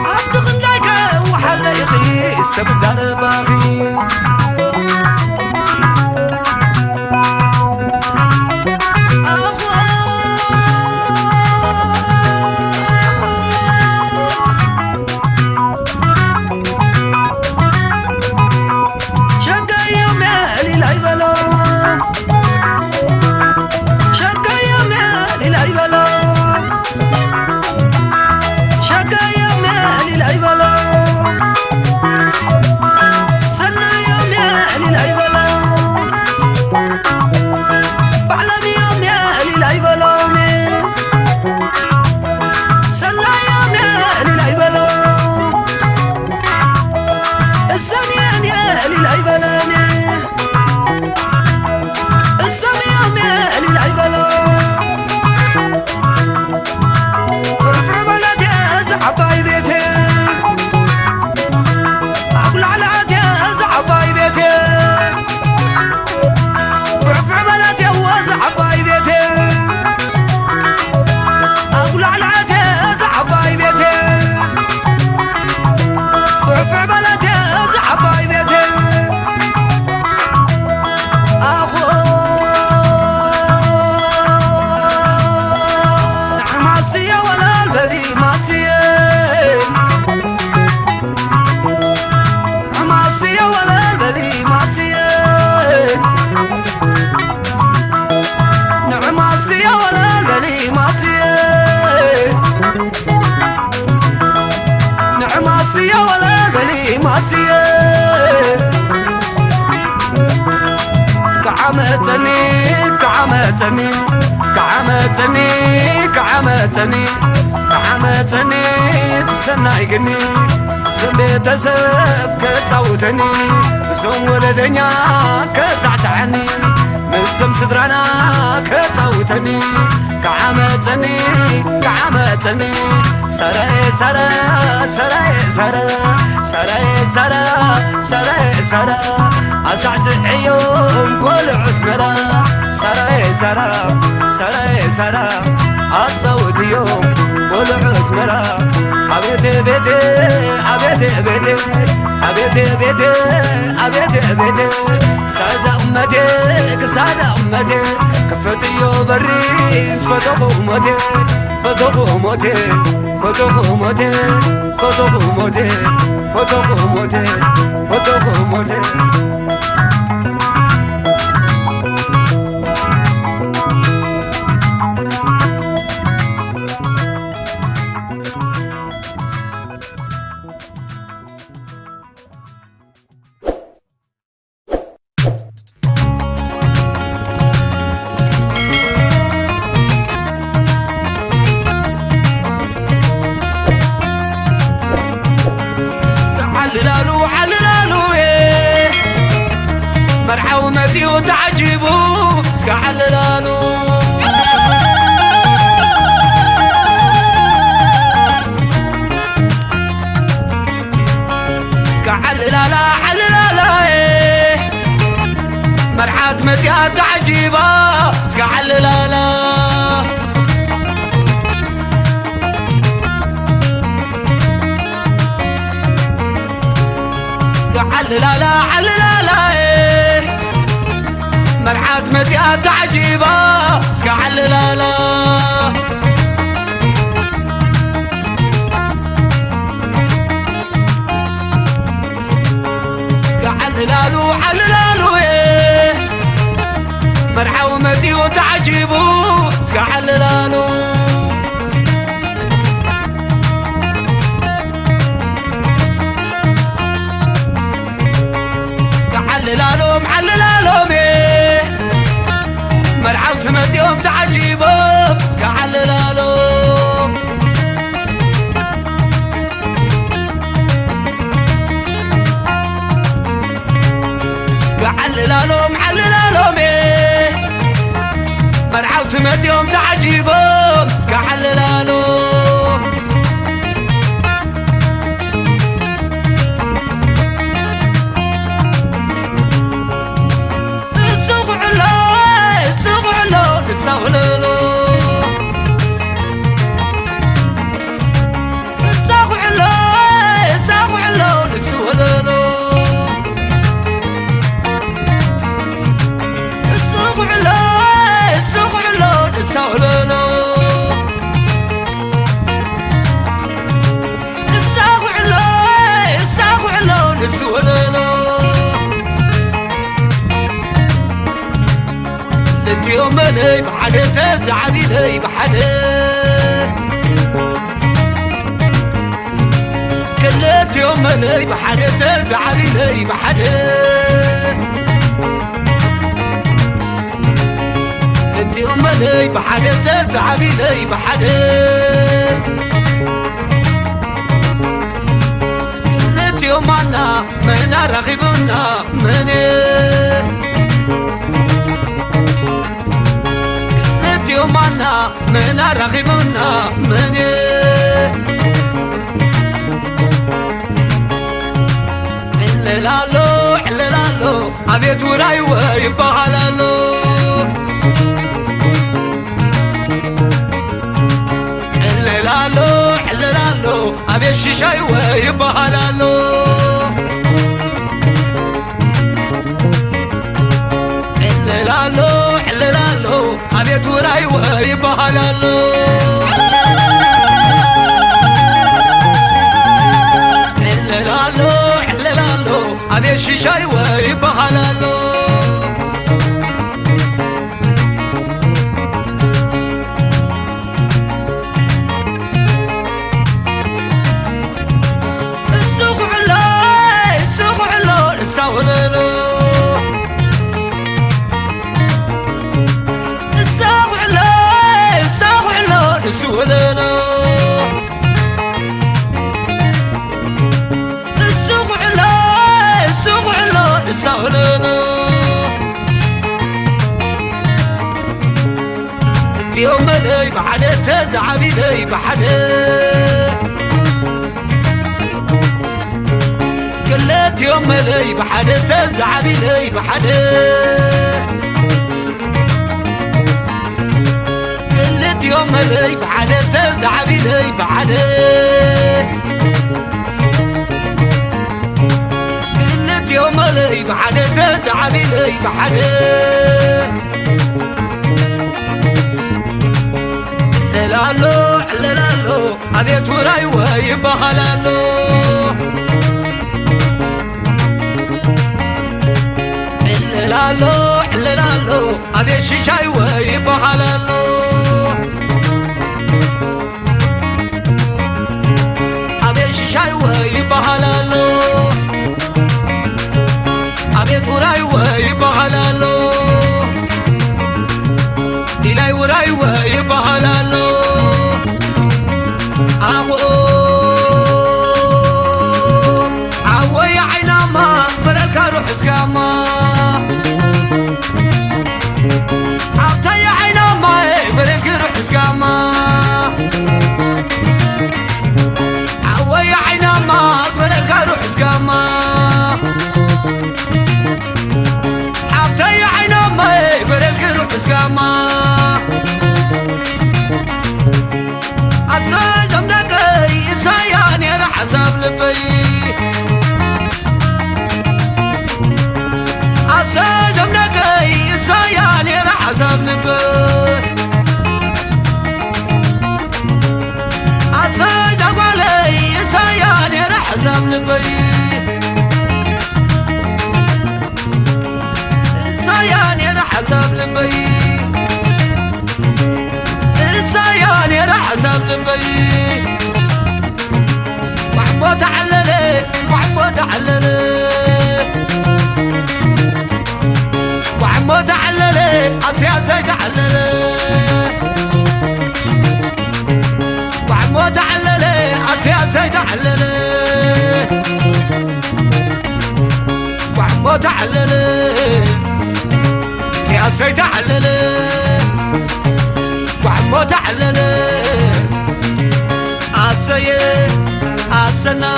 S4: أتغنيك وحلا يخي سبزار باغي ماسية ولا بلي ماسية كعمتني كعمتني كعمتني كعمتني كعمتني تسنى يقني زنبي تسب كتاوتني زم ولدنيا كسعسعني نزم صدرنا كتوتني كعمتني كعمتني سراي سرا سراي سرا سراي سرا سراي سرا أسعس عيوم كل عسمرا سراي سرا سراي سرا أتصوت يوم كل عسمرا أبيتي بيتي أبيتي بيتي أبيتي بيتي أبيتي بيتي سعد أمتك سعد أمتك كفتيو بريز فتوق أمتك فتوق أمتك فتوق أمتك فتوق أمتك فتوق أمتك فتوق أمتك مرعومتي وتعجبوا سكعللانو سكعللالا عللالا مرعات متيا تعجبا سكعللالا سكعللالا عللالا مرعات متيا تعجيبا سكعللالا سكعللالو عللالو مرعومتي وتعجيبو سكعللالو سكعللالو معللالو مرعوت متيوم تعجيبهم سكعللالو سكعللالو معللالو مرعوت متيوم تعجيبهم سكعللالو تساوللو تساوللو تساوللو تسوللو تساوللو تساوللو تساوللو تساوللو تساوللو تسوللو يوم لي بحدا تزعلي لي بحدا كلت يوم لي بحدا تزعلي لي بحدا انت يوم لي بحدا تزعلي لي بحدا كلت يوم انا من رغبنا مني يوم أنا من رغبنا مني عللالو عللالو أبيت وراي ويبهلالو عللالو عللالو أبيت شيشاي ويبهلالو عللالو عللالو أبيت وراي ويبهلالو عللالو عللالو أبيت شيشاي ويبهلالو السوق علو السوق علو الساوللو سولنا السوق علو ملي بحد تزعبي لي بحد كلت يوم ملي بحد تزعبي لي بحد كلت يوم ملي بحد تزعبي لي بحد كلت يوم ملي بحد تزعبي لي بحد لالو لالو أبيت وراي ويبقى لالو لالو لالو أبيت شيشاي ويبقى لالو أبيت شيشاي ويبقى لالو أبيت وراي ويبقى لالو إلي وراي ويبقى لالو عوي عينا ما برك روح اسكاما عبتي عينا ما برك روح اسكاما عوي عينا ما برك روح اسكاما عبتي عينا ما برك روح اسكاما أتساجم نكي إساياني رح حساب لبي أتساجم نكي إساياني رح حساب لبي أتساجم علي إساياني رح حساب لبي إساياني رح حساب لبي إساياني رح حساب لبي وعمو تعللي وعمو تعللي وعمو تعللي أسياسي تعللي وعمو تعللي أسياسي تعللي وعمو تعللي سياسي تعللي وعمو تعللي أسيه أسنا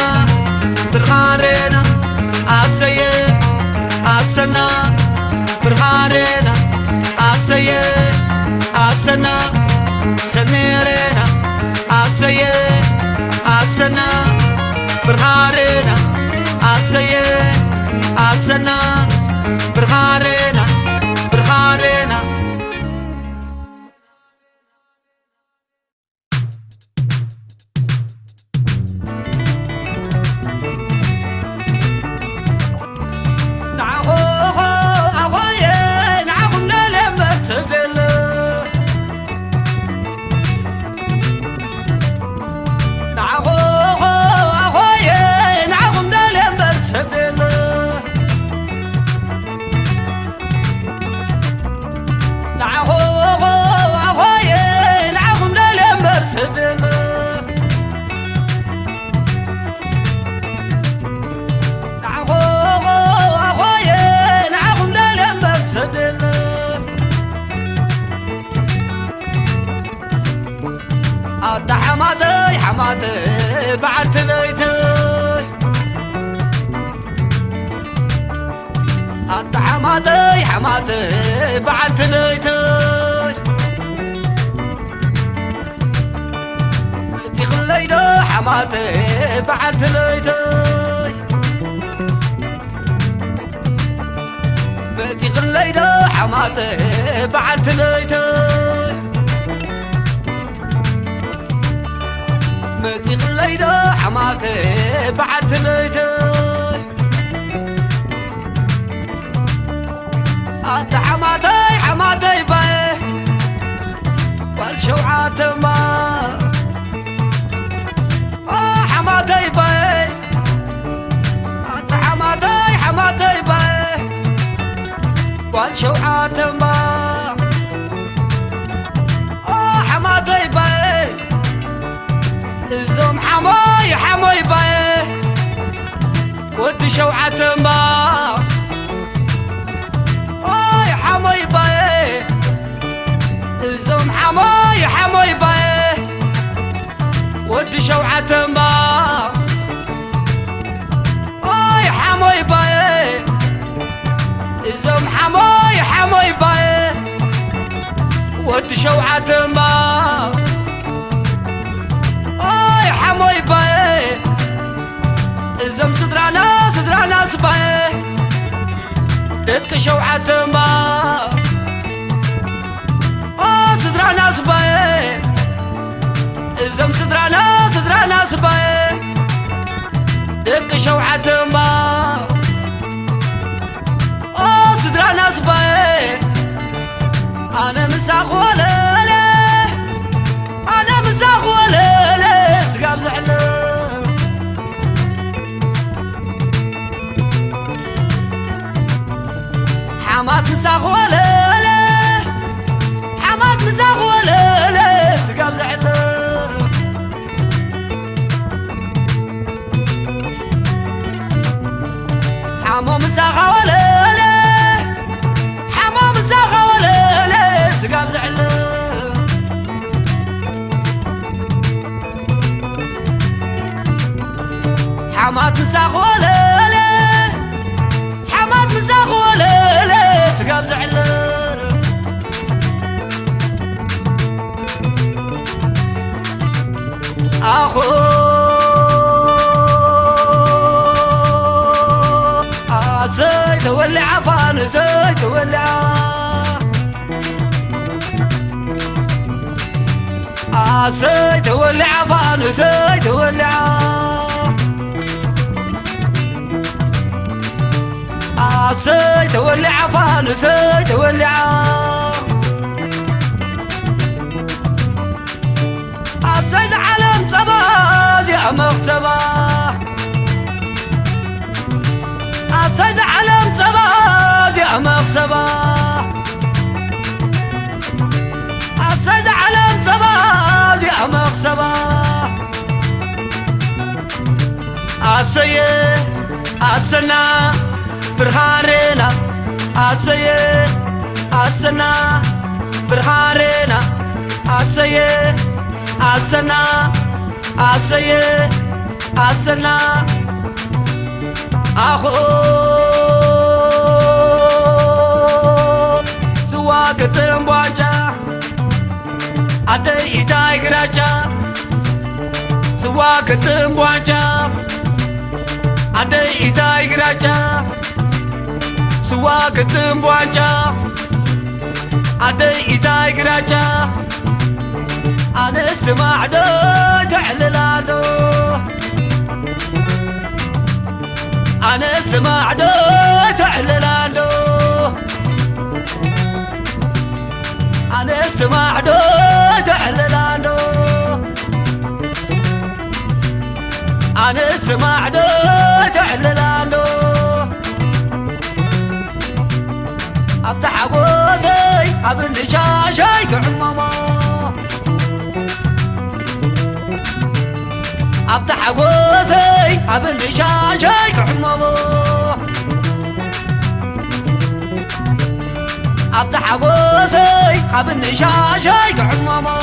S4: برخارينا أسيه أسنا برخارينا أسيه أسنا سميرنا أسيه أسنا برخارينا أسيه أسنا برخارينا برخارينا حماتي حماتي بعت بيتي حماتي حماتي بعت بيتي بيتي خلينا حماتي بعت بيتي بيتي خلينا حماتي بعت بيتي بيتي خلينا حماتي بعت بيتي أنت حماتي حماتي باي والشوعات ما حماتي باي أنت حماتي حماتي باي والشوعات ما حماتي باي الزوم حماي حماي باي ودي شوعات ما حماي باي الزوم حماي شوعة با أي حموي باي إزم حموي باي ود شوعة با أي حموي باي إزم صدرانا سباي دك شوعة با صدرانا سباي إزم صدرانا سباي دك شوعة با صدرانا سباي أنا مساق ولالي أنا مساق ولالي سقاب زعلان حماد مساق ولالي حماد مساق ولالي سقاب زعلان حمو مساق ولالي حمو مساق ولالي سقاب زعلان حماد مساق ولالي حماد مساق ولالي سقاب زعلان أخو زيت ولع عفان زيت ولع زيت ولع عفان زيت ولع زيت ولع عفان زيت ولع زيت علم صباز يا مغصبة زيت علم صباز يا مغصبة زيت علم صباز يا مغصبة عسيه عسنا برهارنا عسيه عسنا برهارنا عسيه عسنا عسيه عسنا أخو سواك تنبواجا أدي إتاي كراجا سواك تنبواجا أدي إتاي كراجا سواك تنبواجا أدي إتاي كراجا أنا اسمع دو تعللادو أنا اسمع دو تعللادو أنا اسمع دو تعللادو أنا اسمع دو تعللادو أفتح قوسي أبن شاشي كعماما أفتح قوسي أبن شاشي كعماما أفتح قوسي أبن شاشي كعماما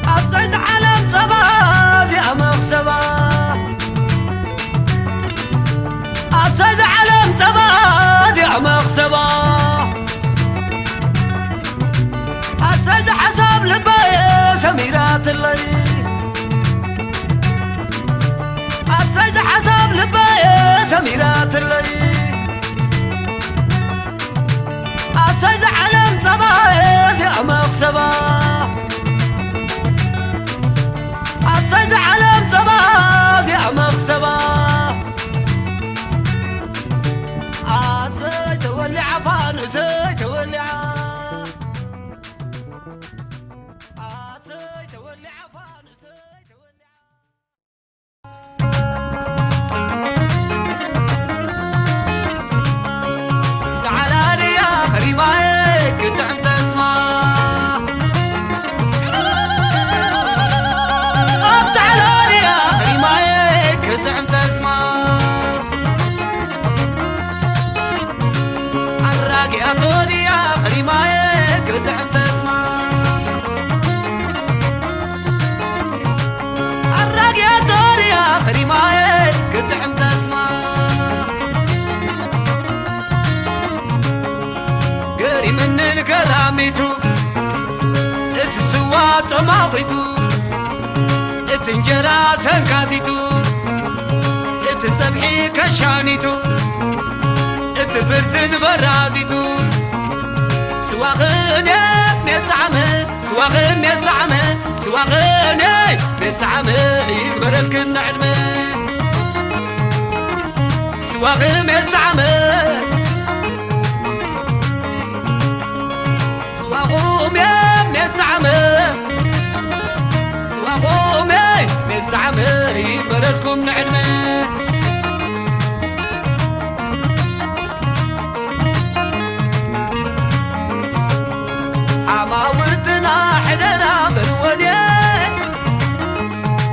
S4: أصيد علم صباز يا مغصبة أصيد علم صباز يا مغصبة أصيد حساب لبايا سميرات الليل أصيد حساب لبايا سميرات الليل أصيد علم صباز يا مغصبة أصيد علم صباز يا مغصبة زيت ولع عفان زيت ولع زيت ولع عفان زيت ولع تعالى يا خريمايك تعم تسمع تعالى يا خريمايك طماغيتو اتنجرا سنكاديتو اتسبحي كشانيتو اتبرزن برازيتو سواغني نزعمه سواغني نزعمه سواغني نزعمه يقبرلك النعمه سواغني نزعمه سواغوم يا نزعمه سواغوم نزعمه يقبرلكم نعمه عماوتنا حدنا بالوني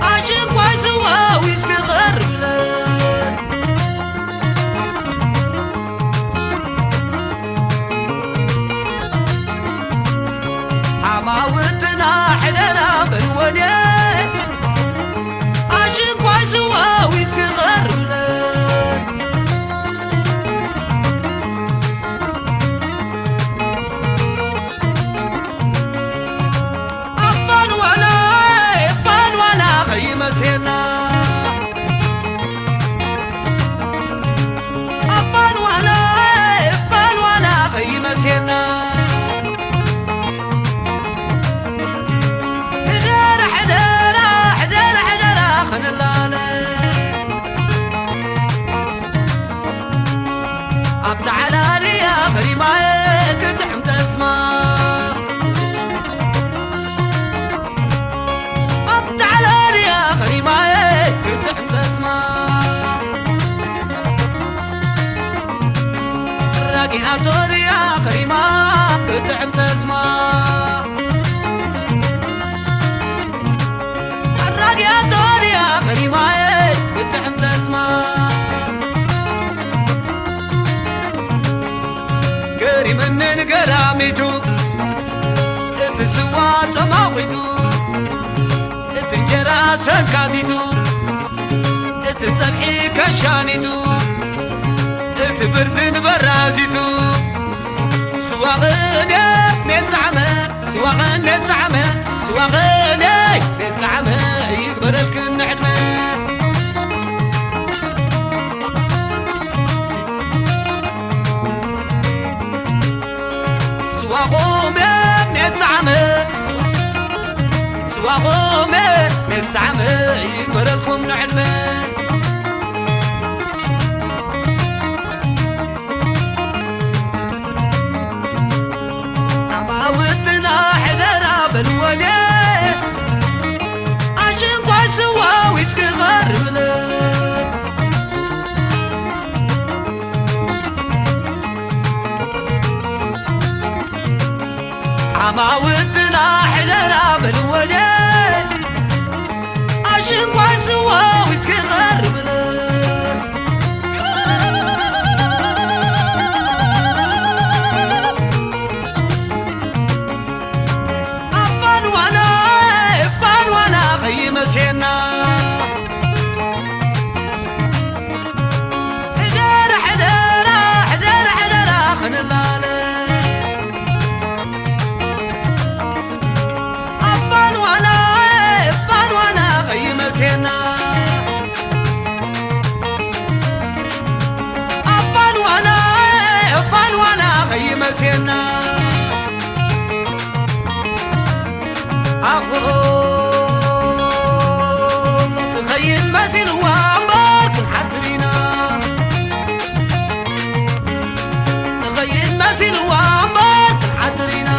S4: عاشق وعزوا ويستغر بلاد عماوتنا حدنا بالوني عاشق وعزوا ويستغر بلاد مسيرنا أفان وانا خي مسيرنا حدارة خن اللالة أبتع على ليا خري معي قدعم تسمع معي كنت عم تسمع راقي أطوري يا خريمة كنت عم تسمع راقي أطوري يا خريمة كنت عم تسمع قري من قراميتو اتسوى تماويتو تنجرا سكاديتو اتسبحي كشانيتو اتبرزن برازيتو سواغني نزعمه سواغني نزعمه سواغني نزعمه يقبرلك النعمه سواغومي نزعمه سواغومي نستعمل يقبرلكم نعمة عماوتنا حدنا بالوني عشان قاسوا ويسكغر بلاد عماوتنا حدنا بالوني عشان قاسوا ويسكغر بلاد أفان وانا خي مسينا حدارة خن اللالة أفان وانا خي مسينا أفان وانا خي مسينا أخوهم خي المسين وعمبار كن حدرينا خي المسين وعمبار كن حدرينا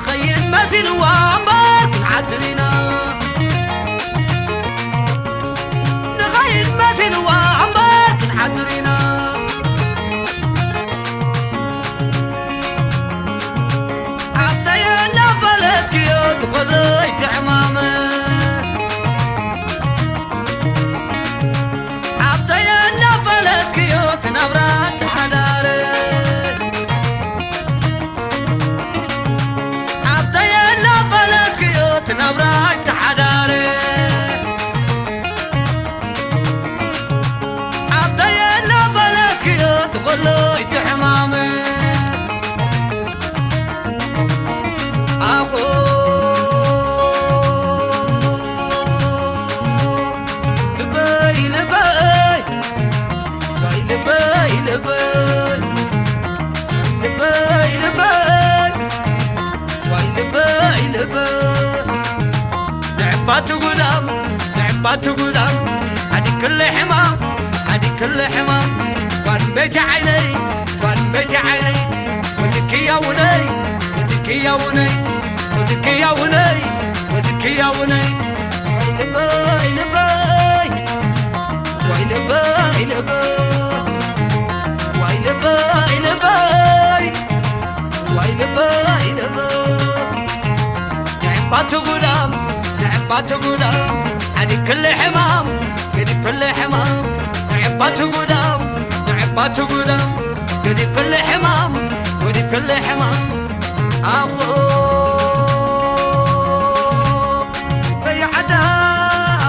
S4: خي المسين وعمبار كن حدرينا خي المسين وعمبار كن حدرينا تقولي تعمامه عطيا نفلت كيوت نبرات حداري عطيا نفلت كيوت نبرات حداري عطيا نفلت نعبات قدام عدي كل حمام عدي كل حمام وان بيت عيني وان بيت عيني وزكي يا وني وزكي يا وني وزكي يا وني وزكي يا وني ويلباي لباي ويلباي لباي ويلباي لباي ويلباي لباي نعبات قدام نعبات قدام عدي كل حمام قدي في الحمام نعبات قدام نعبات قدام قدي في الحمام قدي في الحمام أخو بيعدا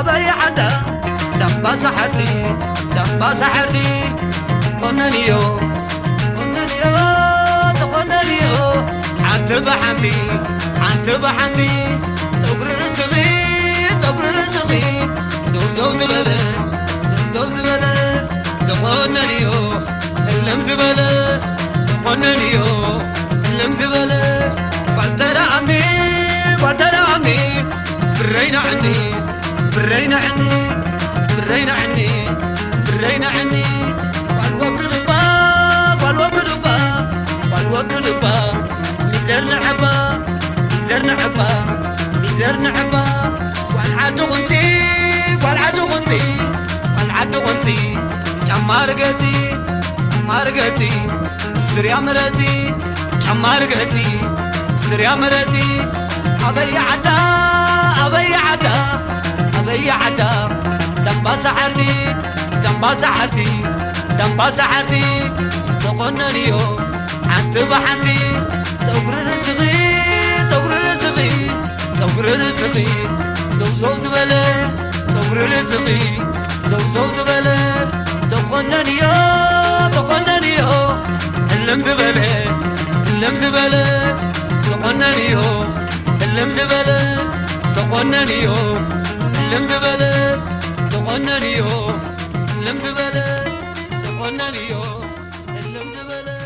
S4: بيعدا دمبا سحرتي دمبا سحرتي قننيو قننيو تقننيو عنت بحمتي عنت بحمتي تقر رزقي تقر رزقي دوزو زبالة دوزو زبالة تقننيو اللم زبالة تقننيو اللم زبالة قلترا عمي قلترا عمي برينا عني برينا عني برينا عني برينا عني والوكل با والوكل با والوكل با ميزرنا عبا ميزرنا عبا ميزرنا عبا والعدو غنتي والعدو غنتي والعدو غنتي جمارقتي جمارقتي سريا مرتي جمارقتي سريا مرتي أبي عدا أبي عدا أبي عدا دمبا سحرتي دمبا سحرتي دمبا سحرتي تقننيو عنت بحنتي تقر رزقي تقر رزقي تقر رزقي زوزو زبالة تقر رزقي زوزو زبالة تقننيو تقننيو اللم زبالة اللم زبالة تقننيو اللم زبالة تقننيو اللم زبالة تقننيو اللم زبالة تقننيو اللم زبالة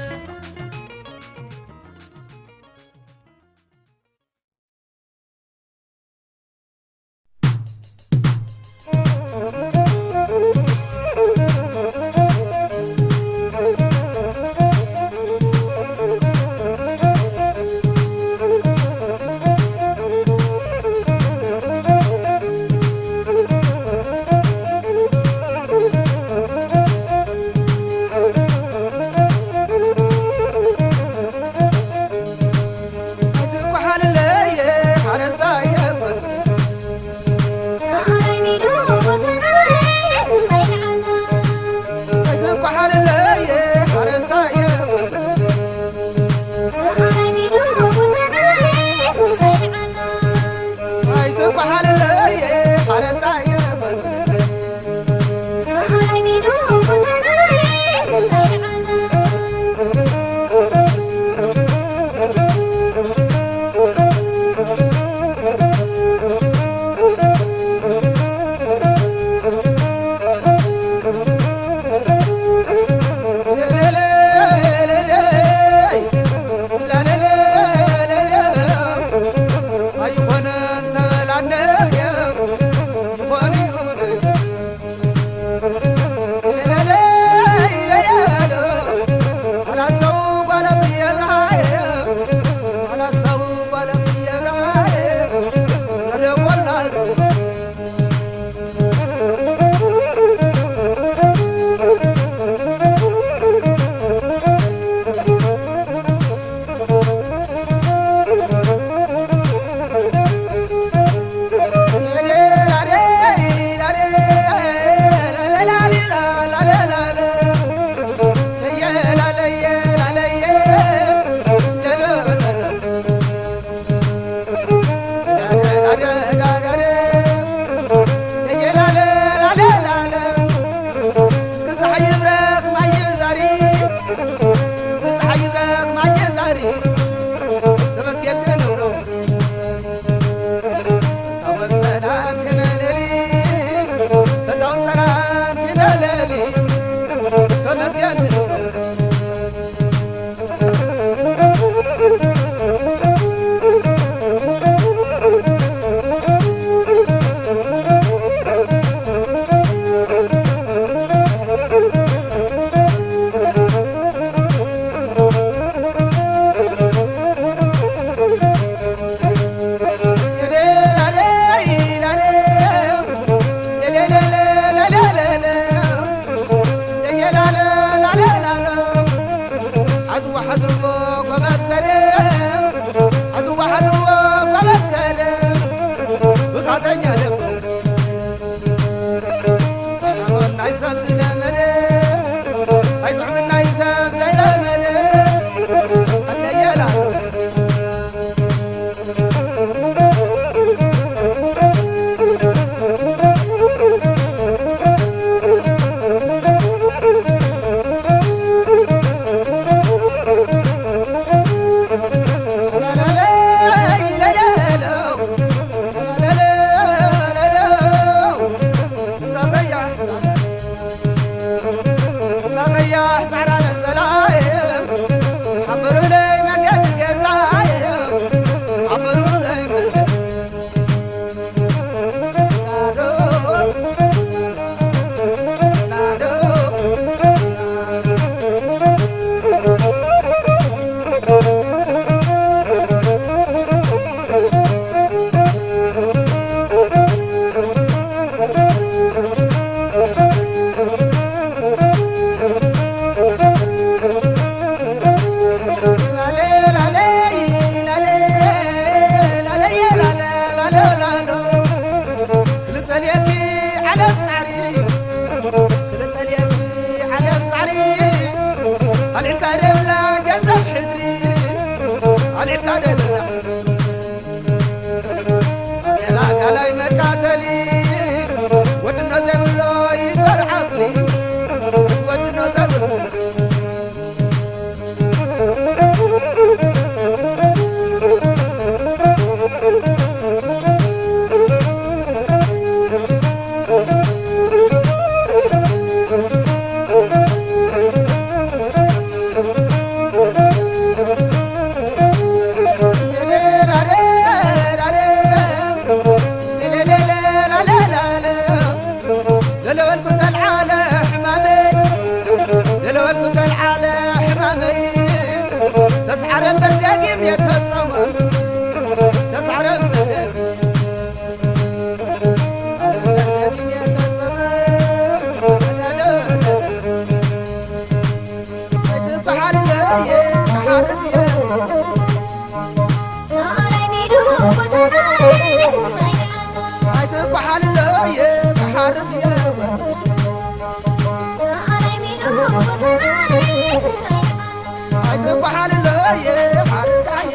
S4: አይተቋሃል ለየ ሓርዳየ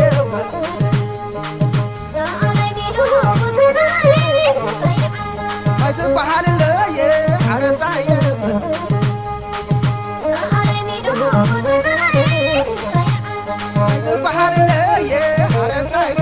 S4: አይተቋሃል ለየ ሓረስታየ አይተቋሃል ለየ ሓረስታየ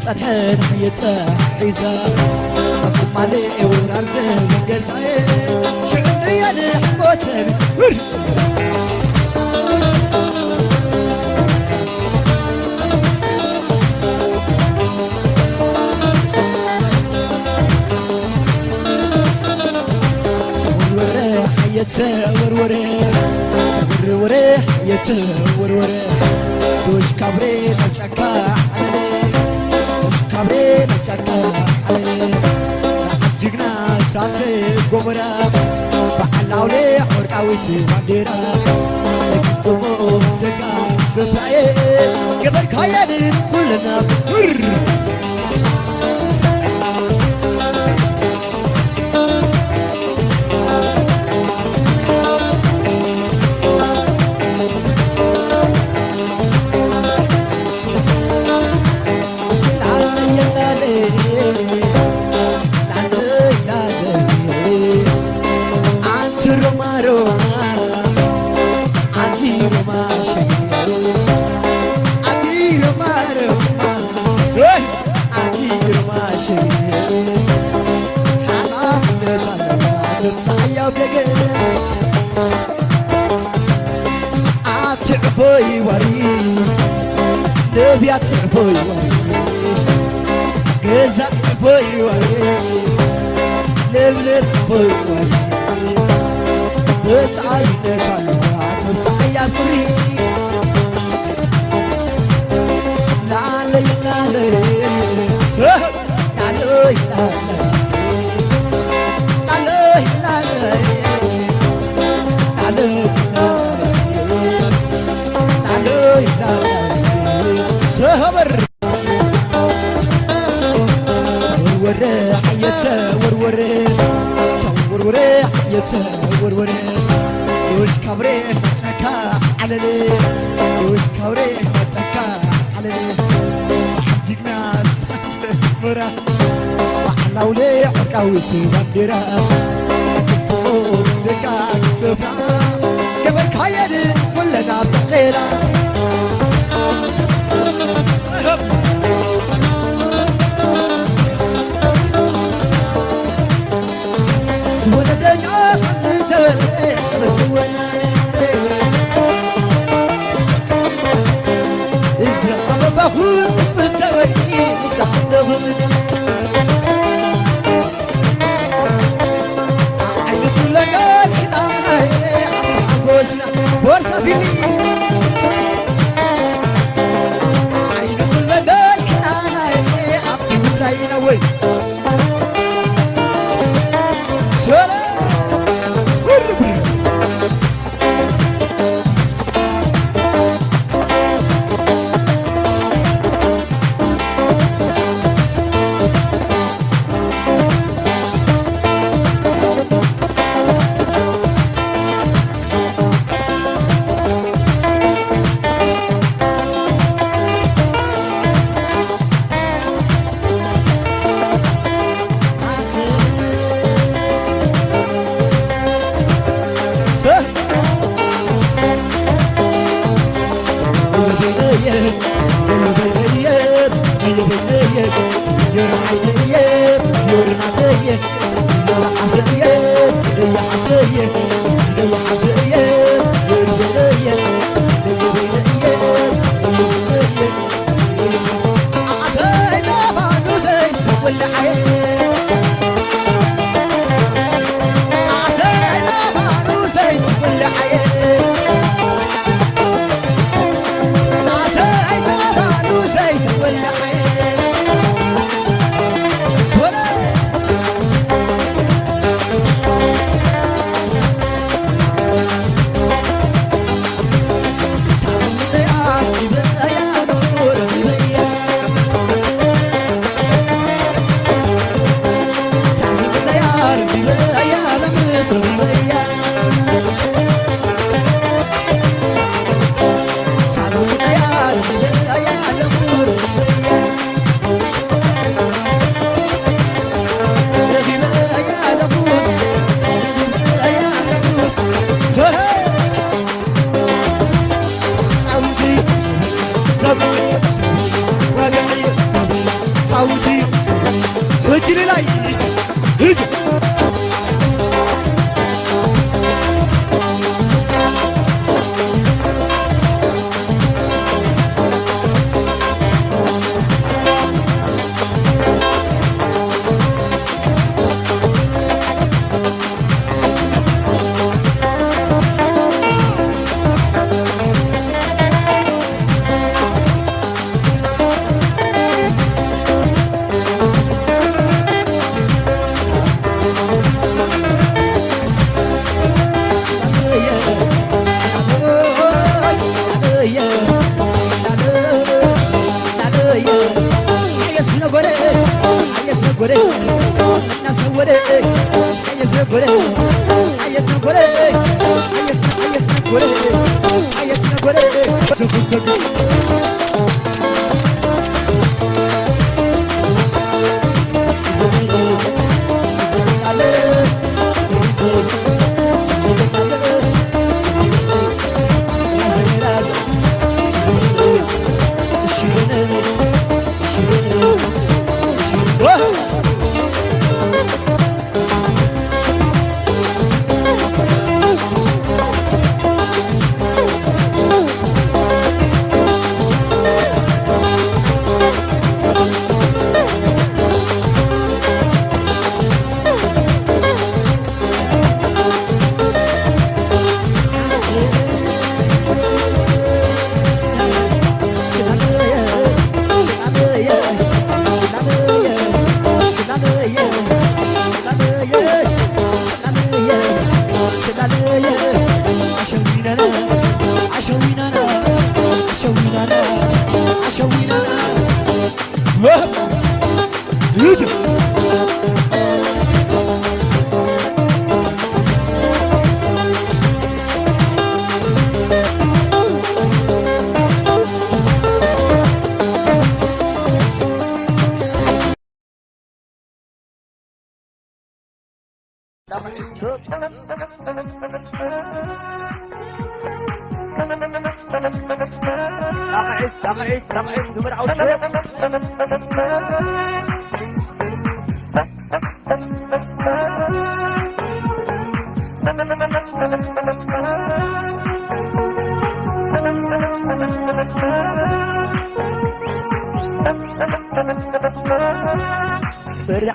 S1: يتصنحن حيته عيسى أقوم عليه ونرزه من قزعي شعني يا لحبوتن وروري يتوروري دوش كابري نجاكا علي دوش كابري نجاكا علي عجقنا ساتي قمرا بحلاولي حرقاويتي بانديرا قمو تقا سفاي قبل كاياني كلنا بوي جزا بوي لبلب بوي بتعينك على بتعيا بري لالي لالي لالي لالي لالي لالي سهبر وروري حياته وروري وروري حياته وروري وش كبري تكا على لي وش كبري تكا على لي حديك ناس مرا وحنا ولي حكاوتي بديرة كفتو زكاة سفرة كبر خيالي ولا داب تقيلة سوانا دنيا خمسة سوالي سوانا إزرع بخور فتوالي سحنهم عيد كل قال كنانا عبوسنا فرصة فيني عيد كل قال كنانا عبد الله ينوي يوتيوب تقعد دمر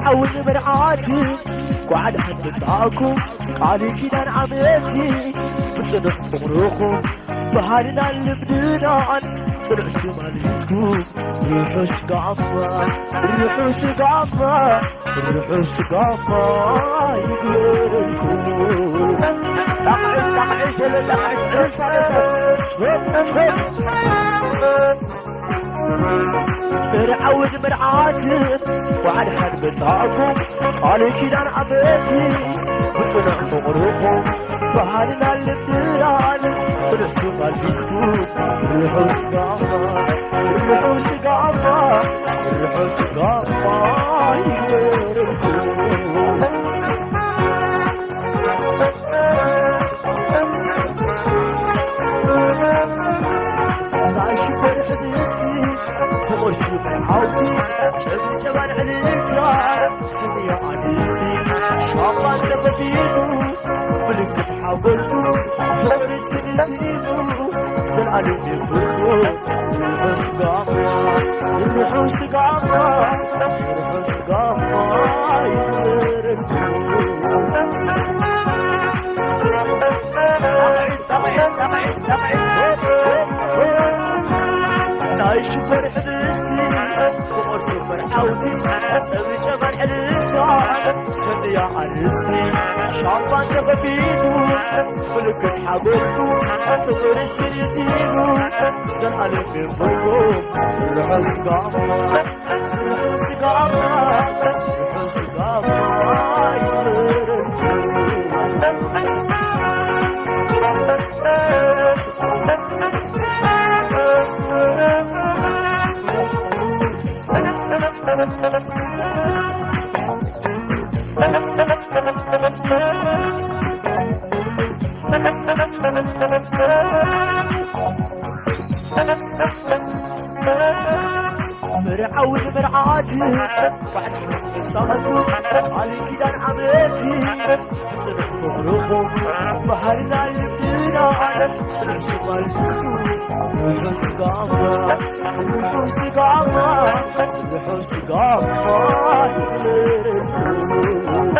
S1: عود برعون برعاتي وعد حد ساكو قالي كده عملتي بصدق صغركم بهارنا اللبنان سرع شمال يسكوب روحوا سقافة روحوا سقافة روحوا سقافة يقول الكون برعود برعاتي وعد حد بساكم قالي كده عملتي بصدق صغركم بهارنا اللبنان سرع شمال يسكوب روحوا سقافة روحوا سقافة روحوا سقافة يقول الكون عايش فرح بيسني تغشي بالعودي شبه جبل عليكرا سنية عديستي شاقان تبدينو ملك حابسكو فور السنتينو سنعلي بيفرقو روحوا سقافة روحوا سقافة روحوا سقافة يقول الكون عايش فرح بيسني قمر سفر عودي تبي جبل عليكرا سنية عديستي شاقان تبدينو ملك حابسكو فور السنتينو سنعلي بيفرقو روحوا سقافة روحوا سقافة روحوا سقافة يقول مرعود مرعاتي بعد حب صادو قالي كده عملتي سرح فغرقهم بحرنا اللبنان سرح شمال يسكون روحوا سقافة روحوا سقافة روحوا سقافة يقول الكون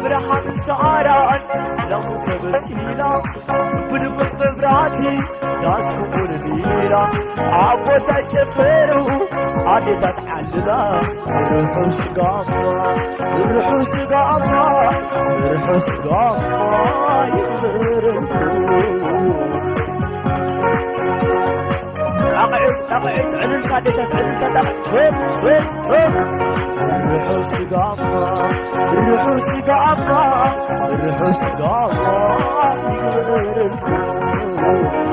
S1: برحم سعران لو تبسيلا بلبك ببراتي ناسكم ولديلا عبوتا جفرو عادي تتحللا روحوا سقافة روحوا سقافة روحوا سقافة يقول الكون اقعد علم صادتك علم صادتك روحوا سقافة روحوا سقافة روحوا سقافة يقول الكون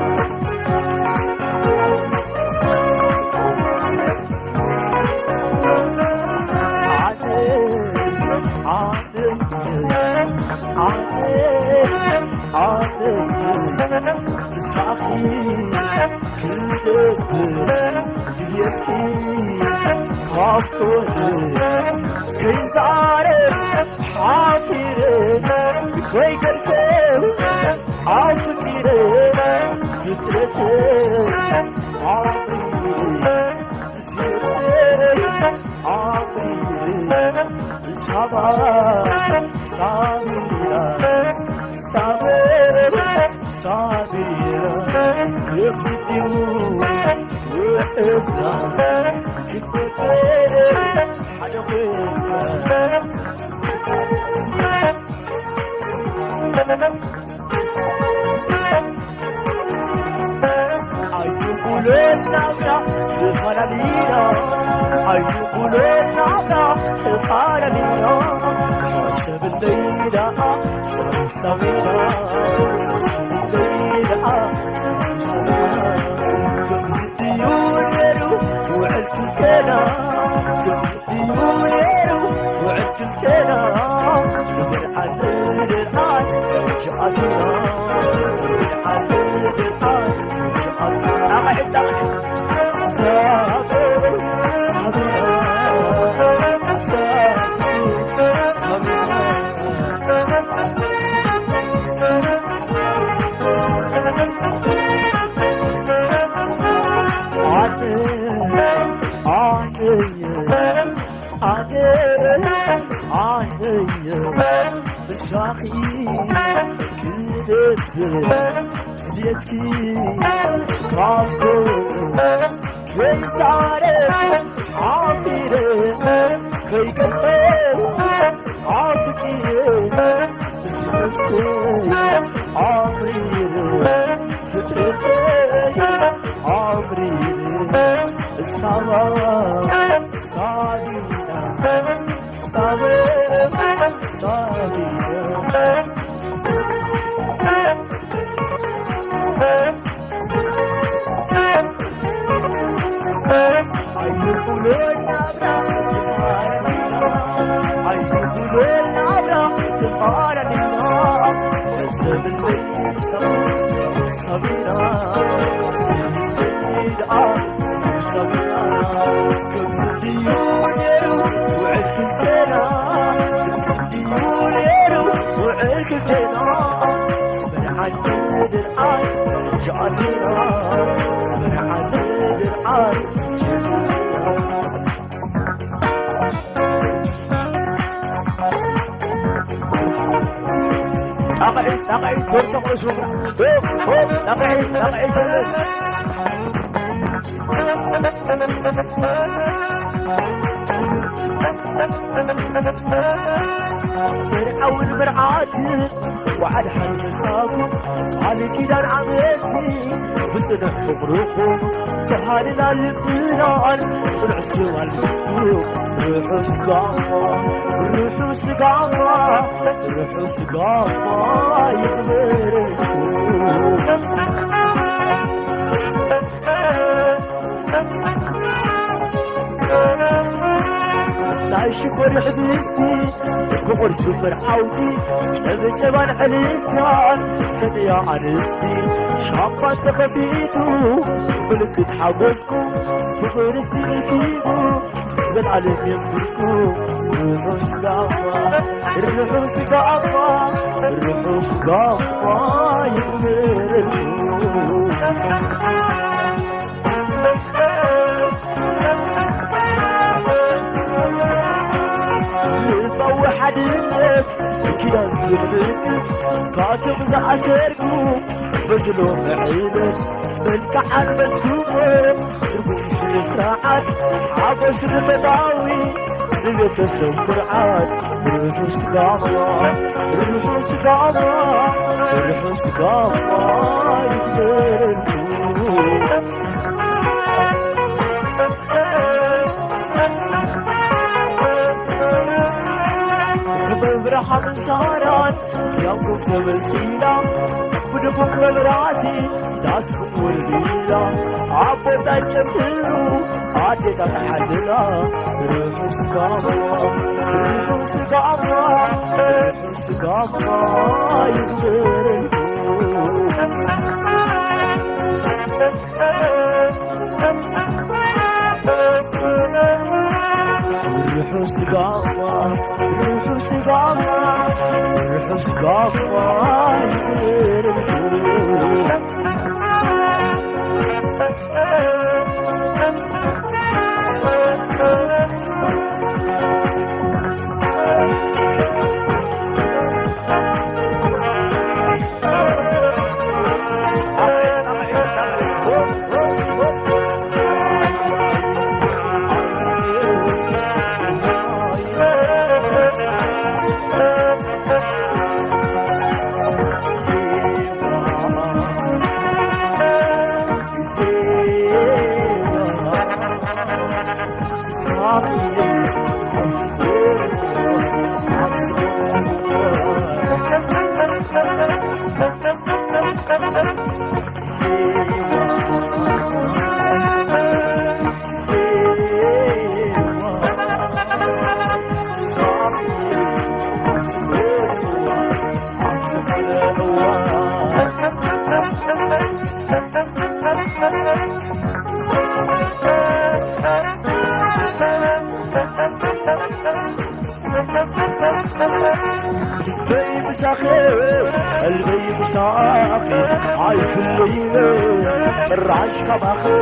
S1: صاحي كذب يبكي كافر كيزارب حافر بكوي قرفه عافكير يترفه عافير سيرسير عافير صبر صابرة صابر صابرة يبزديو وإبنا كتبير حدوينك تفارلينا أي قلوبنا تفارلينا حسب الليلة سمسمينا حسب الليلة سمسمينا كنز الديون يرو وعلكتنا كنز الديون يرو وعلكتنا نبر على الآن جاتنا نبر على الآن جاتنا أغعد صابر صابر شاخي كلت دليتكي كافكو كي صارت عافيرت كي كفر عافكي بس نفسي عمريرت فكرتي عمريرت الصبر صادينا صبر صادينا أقعد ترتقل شكرا أقعد فرعون مرعاتي وعلى حل صابو على كيدان عملتي بسنة فبرقو تهالنا للبنان صنع السوى المسكوك روحوا سقاما روحوا سقاما روحوا سقاما يقبركم لا شكر حديثتي كبر سمر عودي جبان عليتان سنيا عنستي شابان تخفيتو ملكت حبسكو فقر سيديبو زن عليك ينفركو روحو سقافا روحو سقافا روحو سقافا يقبركو حديث كده الزملك كاتب زعسركو بجلو بعيدك بالكحل مسكوب ربوش الفرعات عبس المضاوي لقيت سفرعات روحو سقافا روحو سقافا روحو سقافا يقبركو من سهران يوم تمسينا بدكم مبراتي داسكم والليلة عبوتا جمهرو عادتا تحدنا روحو سقافا روحو سقافا روحو سقافا روحو سقافا روحو سقافا روحو سقافا مساقي هاي كل ليلة الرعش كباخي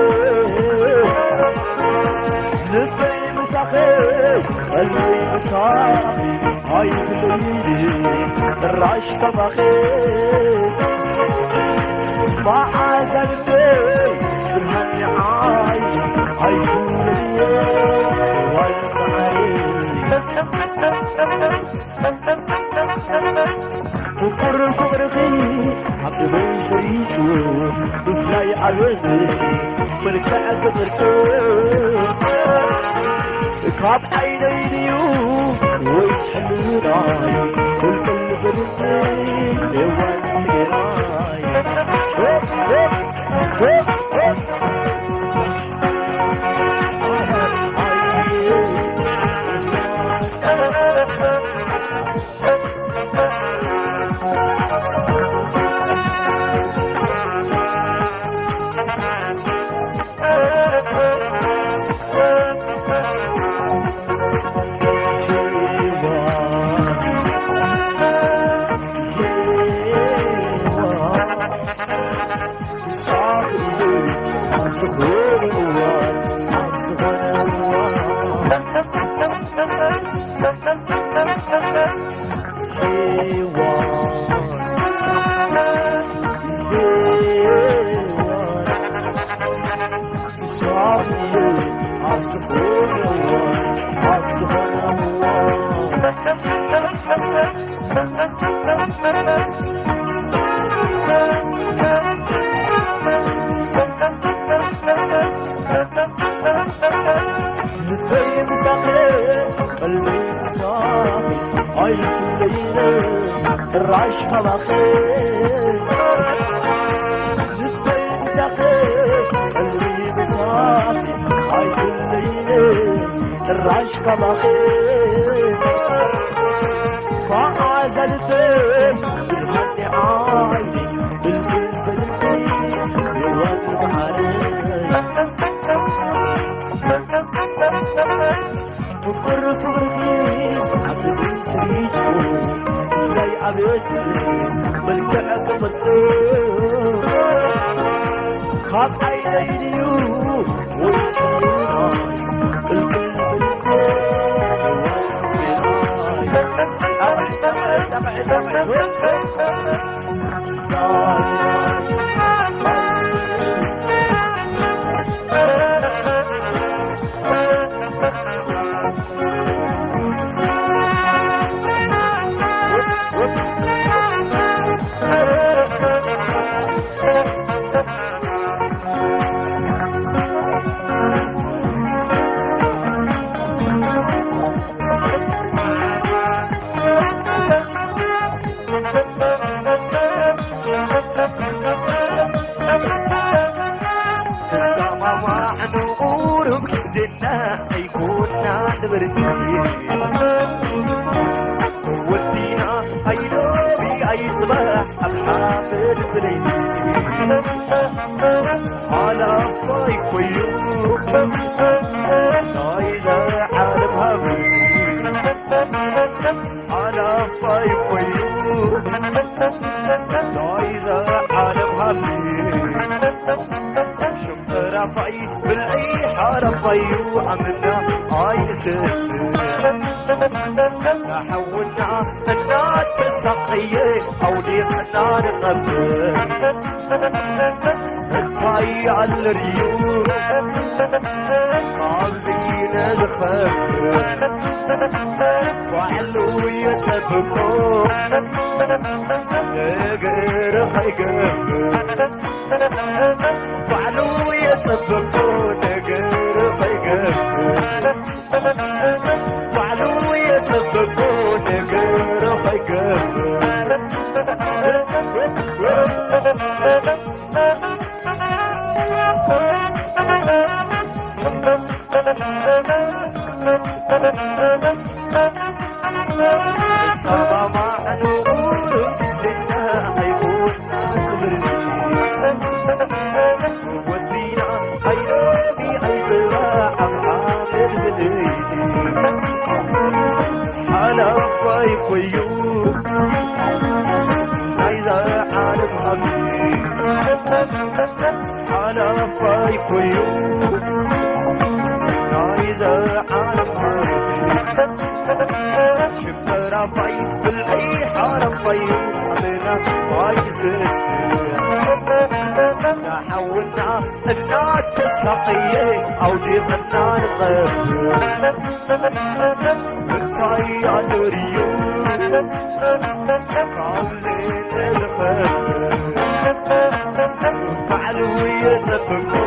S1: لبي مساقي قلبي مساقي هاي كل ليلة الرعش كباخي ما عزلتي بالهني عايدي هاي كل ليلة وقر فقرقي عبد بن سريجو بفلاي عبدي مركع قدرتو كاب عيني ليو ويسحلوناي كل قلب بنتي يوان سيراي الرعش مباخير لبي مساقي قلبي مساقي هاي كل ليلة الرعش مباخير ما عزلتي بالهني عايدي بالقلب بلدي يوان بحري وقر فقرتي عبد بن سريجو بالكع قبرتو خاب عيني ليو ويسحلوناي الكل ودينا اي نوبي اي صباح الحافل بليل على فايق ويوم نايزة عالم هابي على فايق ويوم نايزة عالم هابي شمرة فايت بالعي حارة فايو عملنا هاي اساس حولنا النار بالسقية او ليقنا نقبل الطاي على الريوم عاوزين الخير وعلو يتبقوا نقر خيقر وعلو يتبقوا نقر خيقر وعلو يتبقوا نقر خيقر الصبا مع نور بزنا عيوننا ودينا عيوني عيزرا عمامر بليدي حالا فايق ويوم عايزة عالم حبيب حلفاي كيو نايزة عالم شفرا فاي بالأي حرم فاي عمنا وايسس نحولنا النار السقية أو دمنا الغيب الطاي عالريو قاوزين الخيب معلوية بكو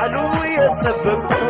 S1: معلوية بكو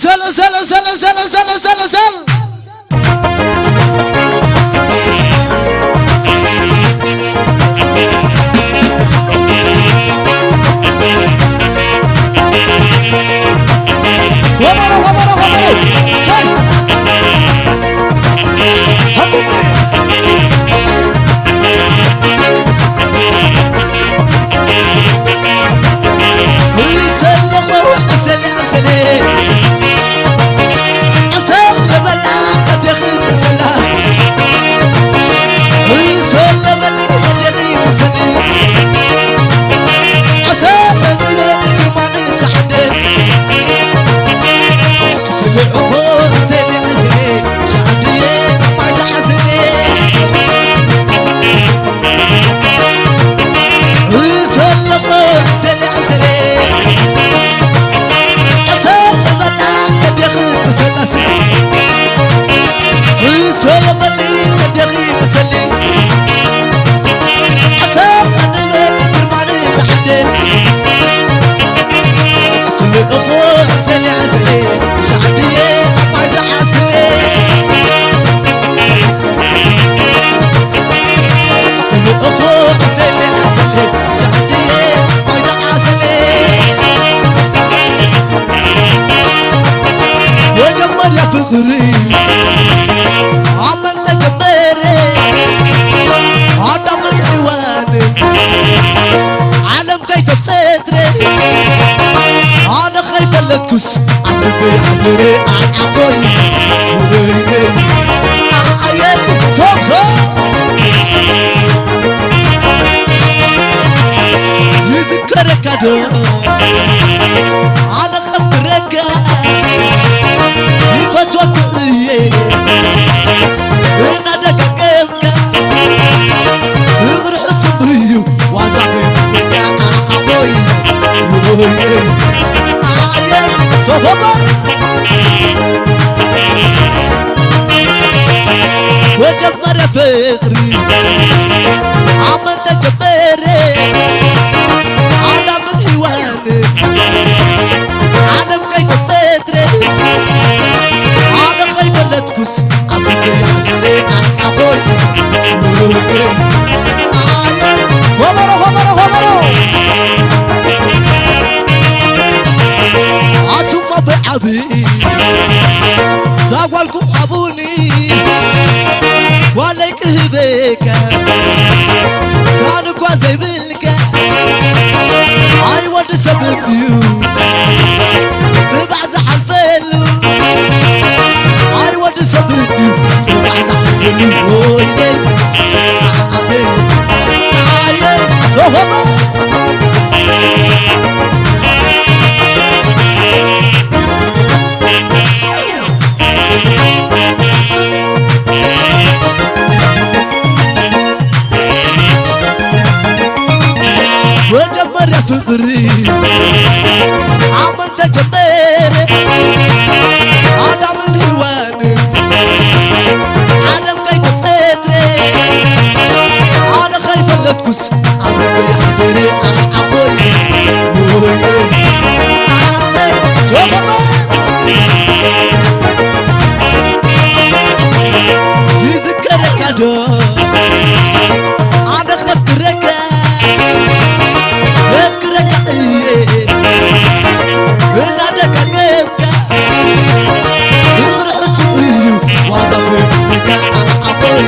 S6: سل زاغوالكم حبول تهبك سانك وزي بالك I want to submit you تبع زحل فيلو I want to submit you تبع زحل فيلو وجمر يا فقري عملت جمير عدم الهوان عدم كيف فدري انا خايف لا تكس عمرك يا حضري اقول اخي صغبا يذكرك عدو انا خفكرك افكرك ايه الا دكاكك يغرح السبيو وعظم بسنك اقول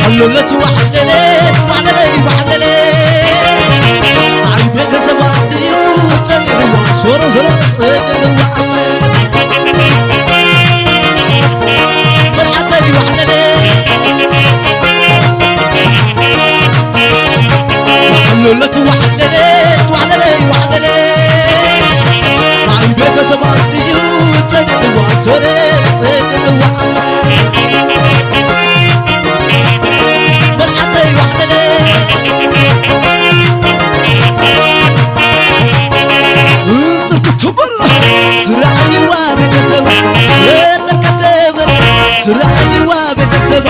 S2: حلولتي وحللي وحللي وحللي
S6: صدق وعمل مرحتي وحللي وحللت وحللت وحللي وحللي معي بيت سبع ديوت تنح وعصرت صدق وعمل مرحتي وحللي زرعي وبكسب تركتب زرعي وبكسب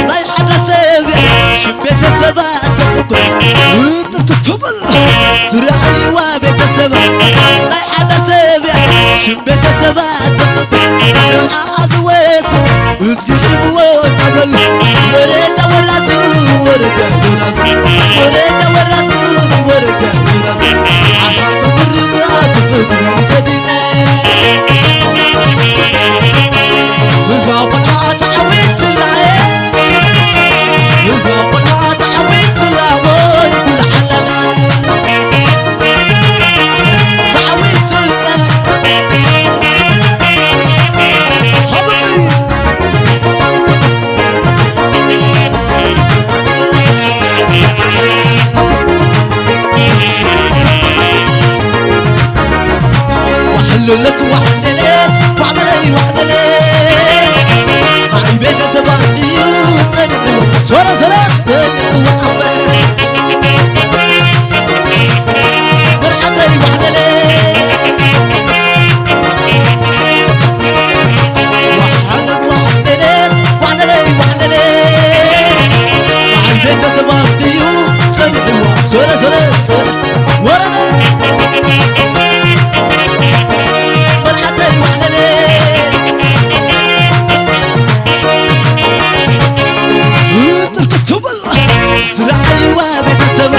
S6: رايح تسبع شبيت سبع تخبر تركتب زرعي وبكسب رايح تسبع شبيت سبع تخبر عزويس اسقي ونقبل ورجع وراسي ورجع وراسي ورجع وراسي ورجع وراسي عطل بالرضا تفكر صديقي إذا بقعت عويت العين إذا بقعت عويت العوي بالحلال تعويت الله حبيبي وحللت وحللت وحللي وحللي معي بيت سبع ديوت تنحو سورة سورة تنحو وحمد مرحتي وحللي وحلل وحللت وحللي وحللي معي بيت سبع ديوت تنحو سورة سورة تنحو ورنا زرعي وبكسب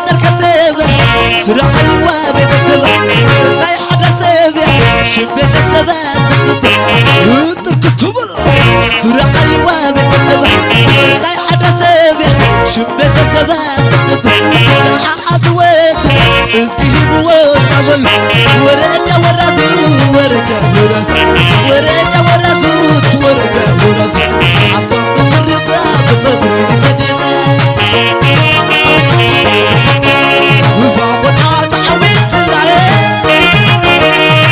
S6: تركتب زرعي وبكسب لا يحد سبع شبيت السبع تخبر تركتب زرعي وبكسب لا يحد سبع شبيت السبع تخبر لا أحد ويت اسقي ونقبل ورجع وراسي ورجع وراسي ورجع وراسي ورجع وراسي عطل بالرضا بفضل صديقي إذا بقعت عويت العين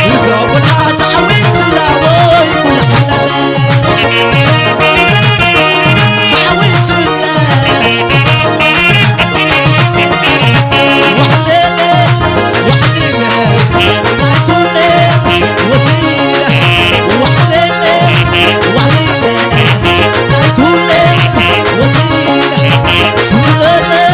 S6: إذا بقعت عويت العوي بالحلال تعويت الله وحليلت وحليلت مع كل وسيلة وحليلت وحليلت مع كل وسيلة سلالة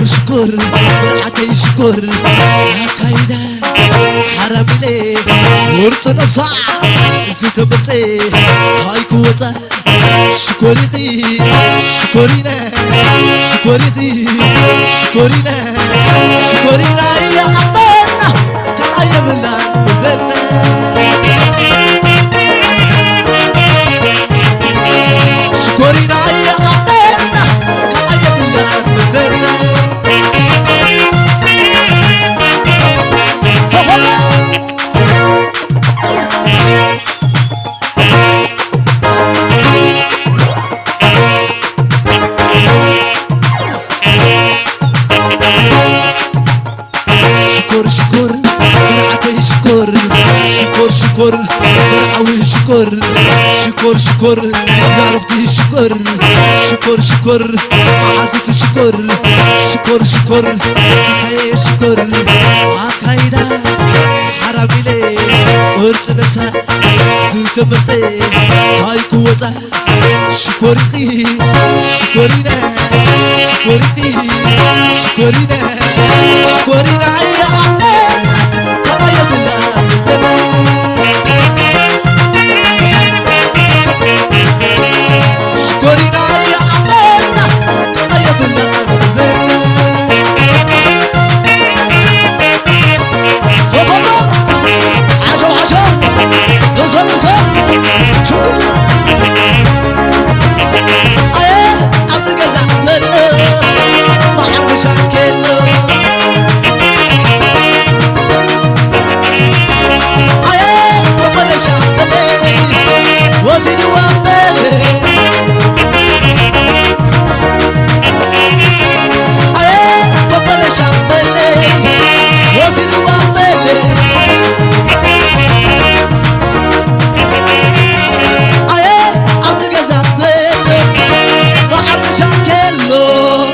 S6: شكر برعتي شكر هكايدا حرام لي ورت نبصع زتبصي تايكو وتا شكوري شكورينا شكوري شكورينا شكورينا يا حبنا كعيبنا بزنا شكورينا يا حبنا كعيبنا بزنا شكر عرفتي شكر شكر شكر عزت شكر شكر شكر سكاي شكر عقايدة حرامي لي قرص نفسها زوت مرتي تاي قوة شكري شكرينا شكري شكرينا شكرينا يا عمي كما يبلا زمان شكرينا يا عمي كما يبلا زمان صغر عشو غزل وزيد وامبالي كبر شامبالي وزيد وامبالي عطي زازل ما عرفش عنكلو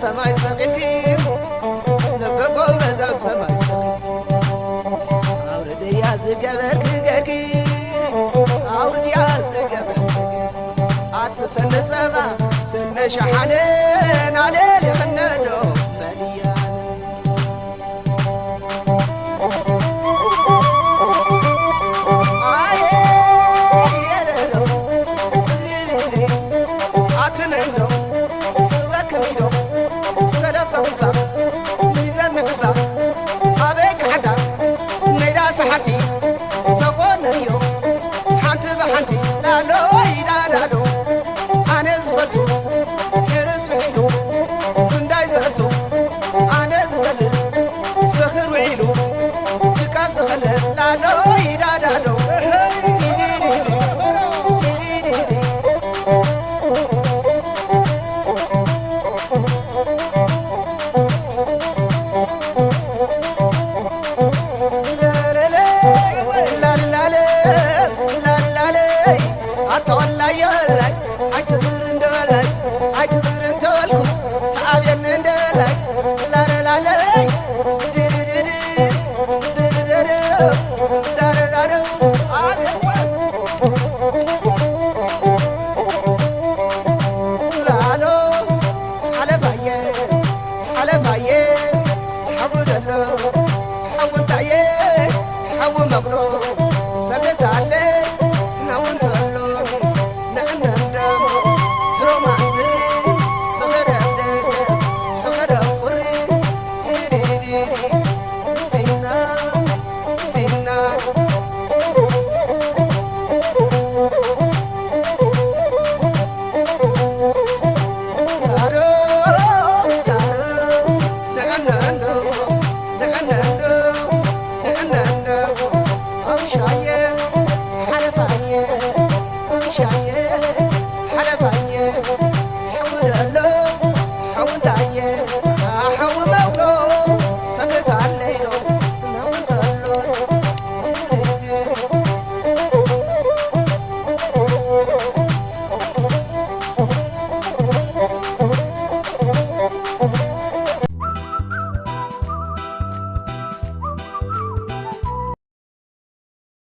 S4: سماي سقيتي لبقو مزاب سماي سقيتي أورد يا زقبر كجاكي أورد يا زقبر أتسن سما سن شحنين عليه خنانو مليان سحرتي تقولنيو حنت بحنتي لا لا لو أنا زفتو حرس وعيلو سنداي زهتو أنا ززل سخر وعيلو تكاس خلل لا لو على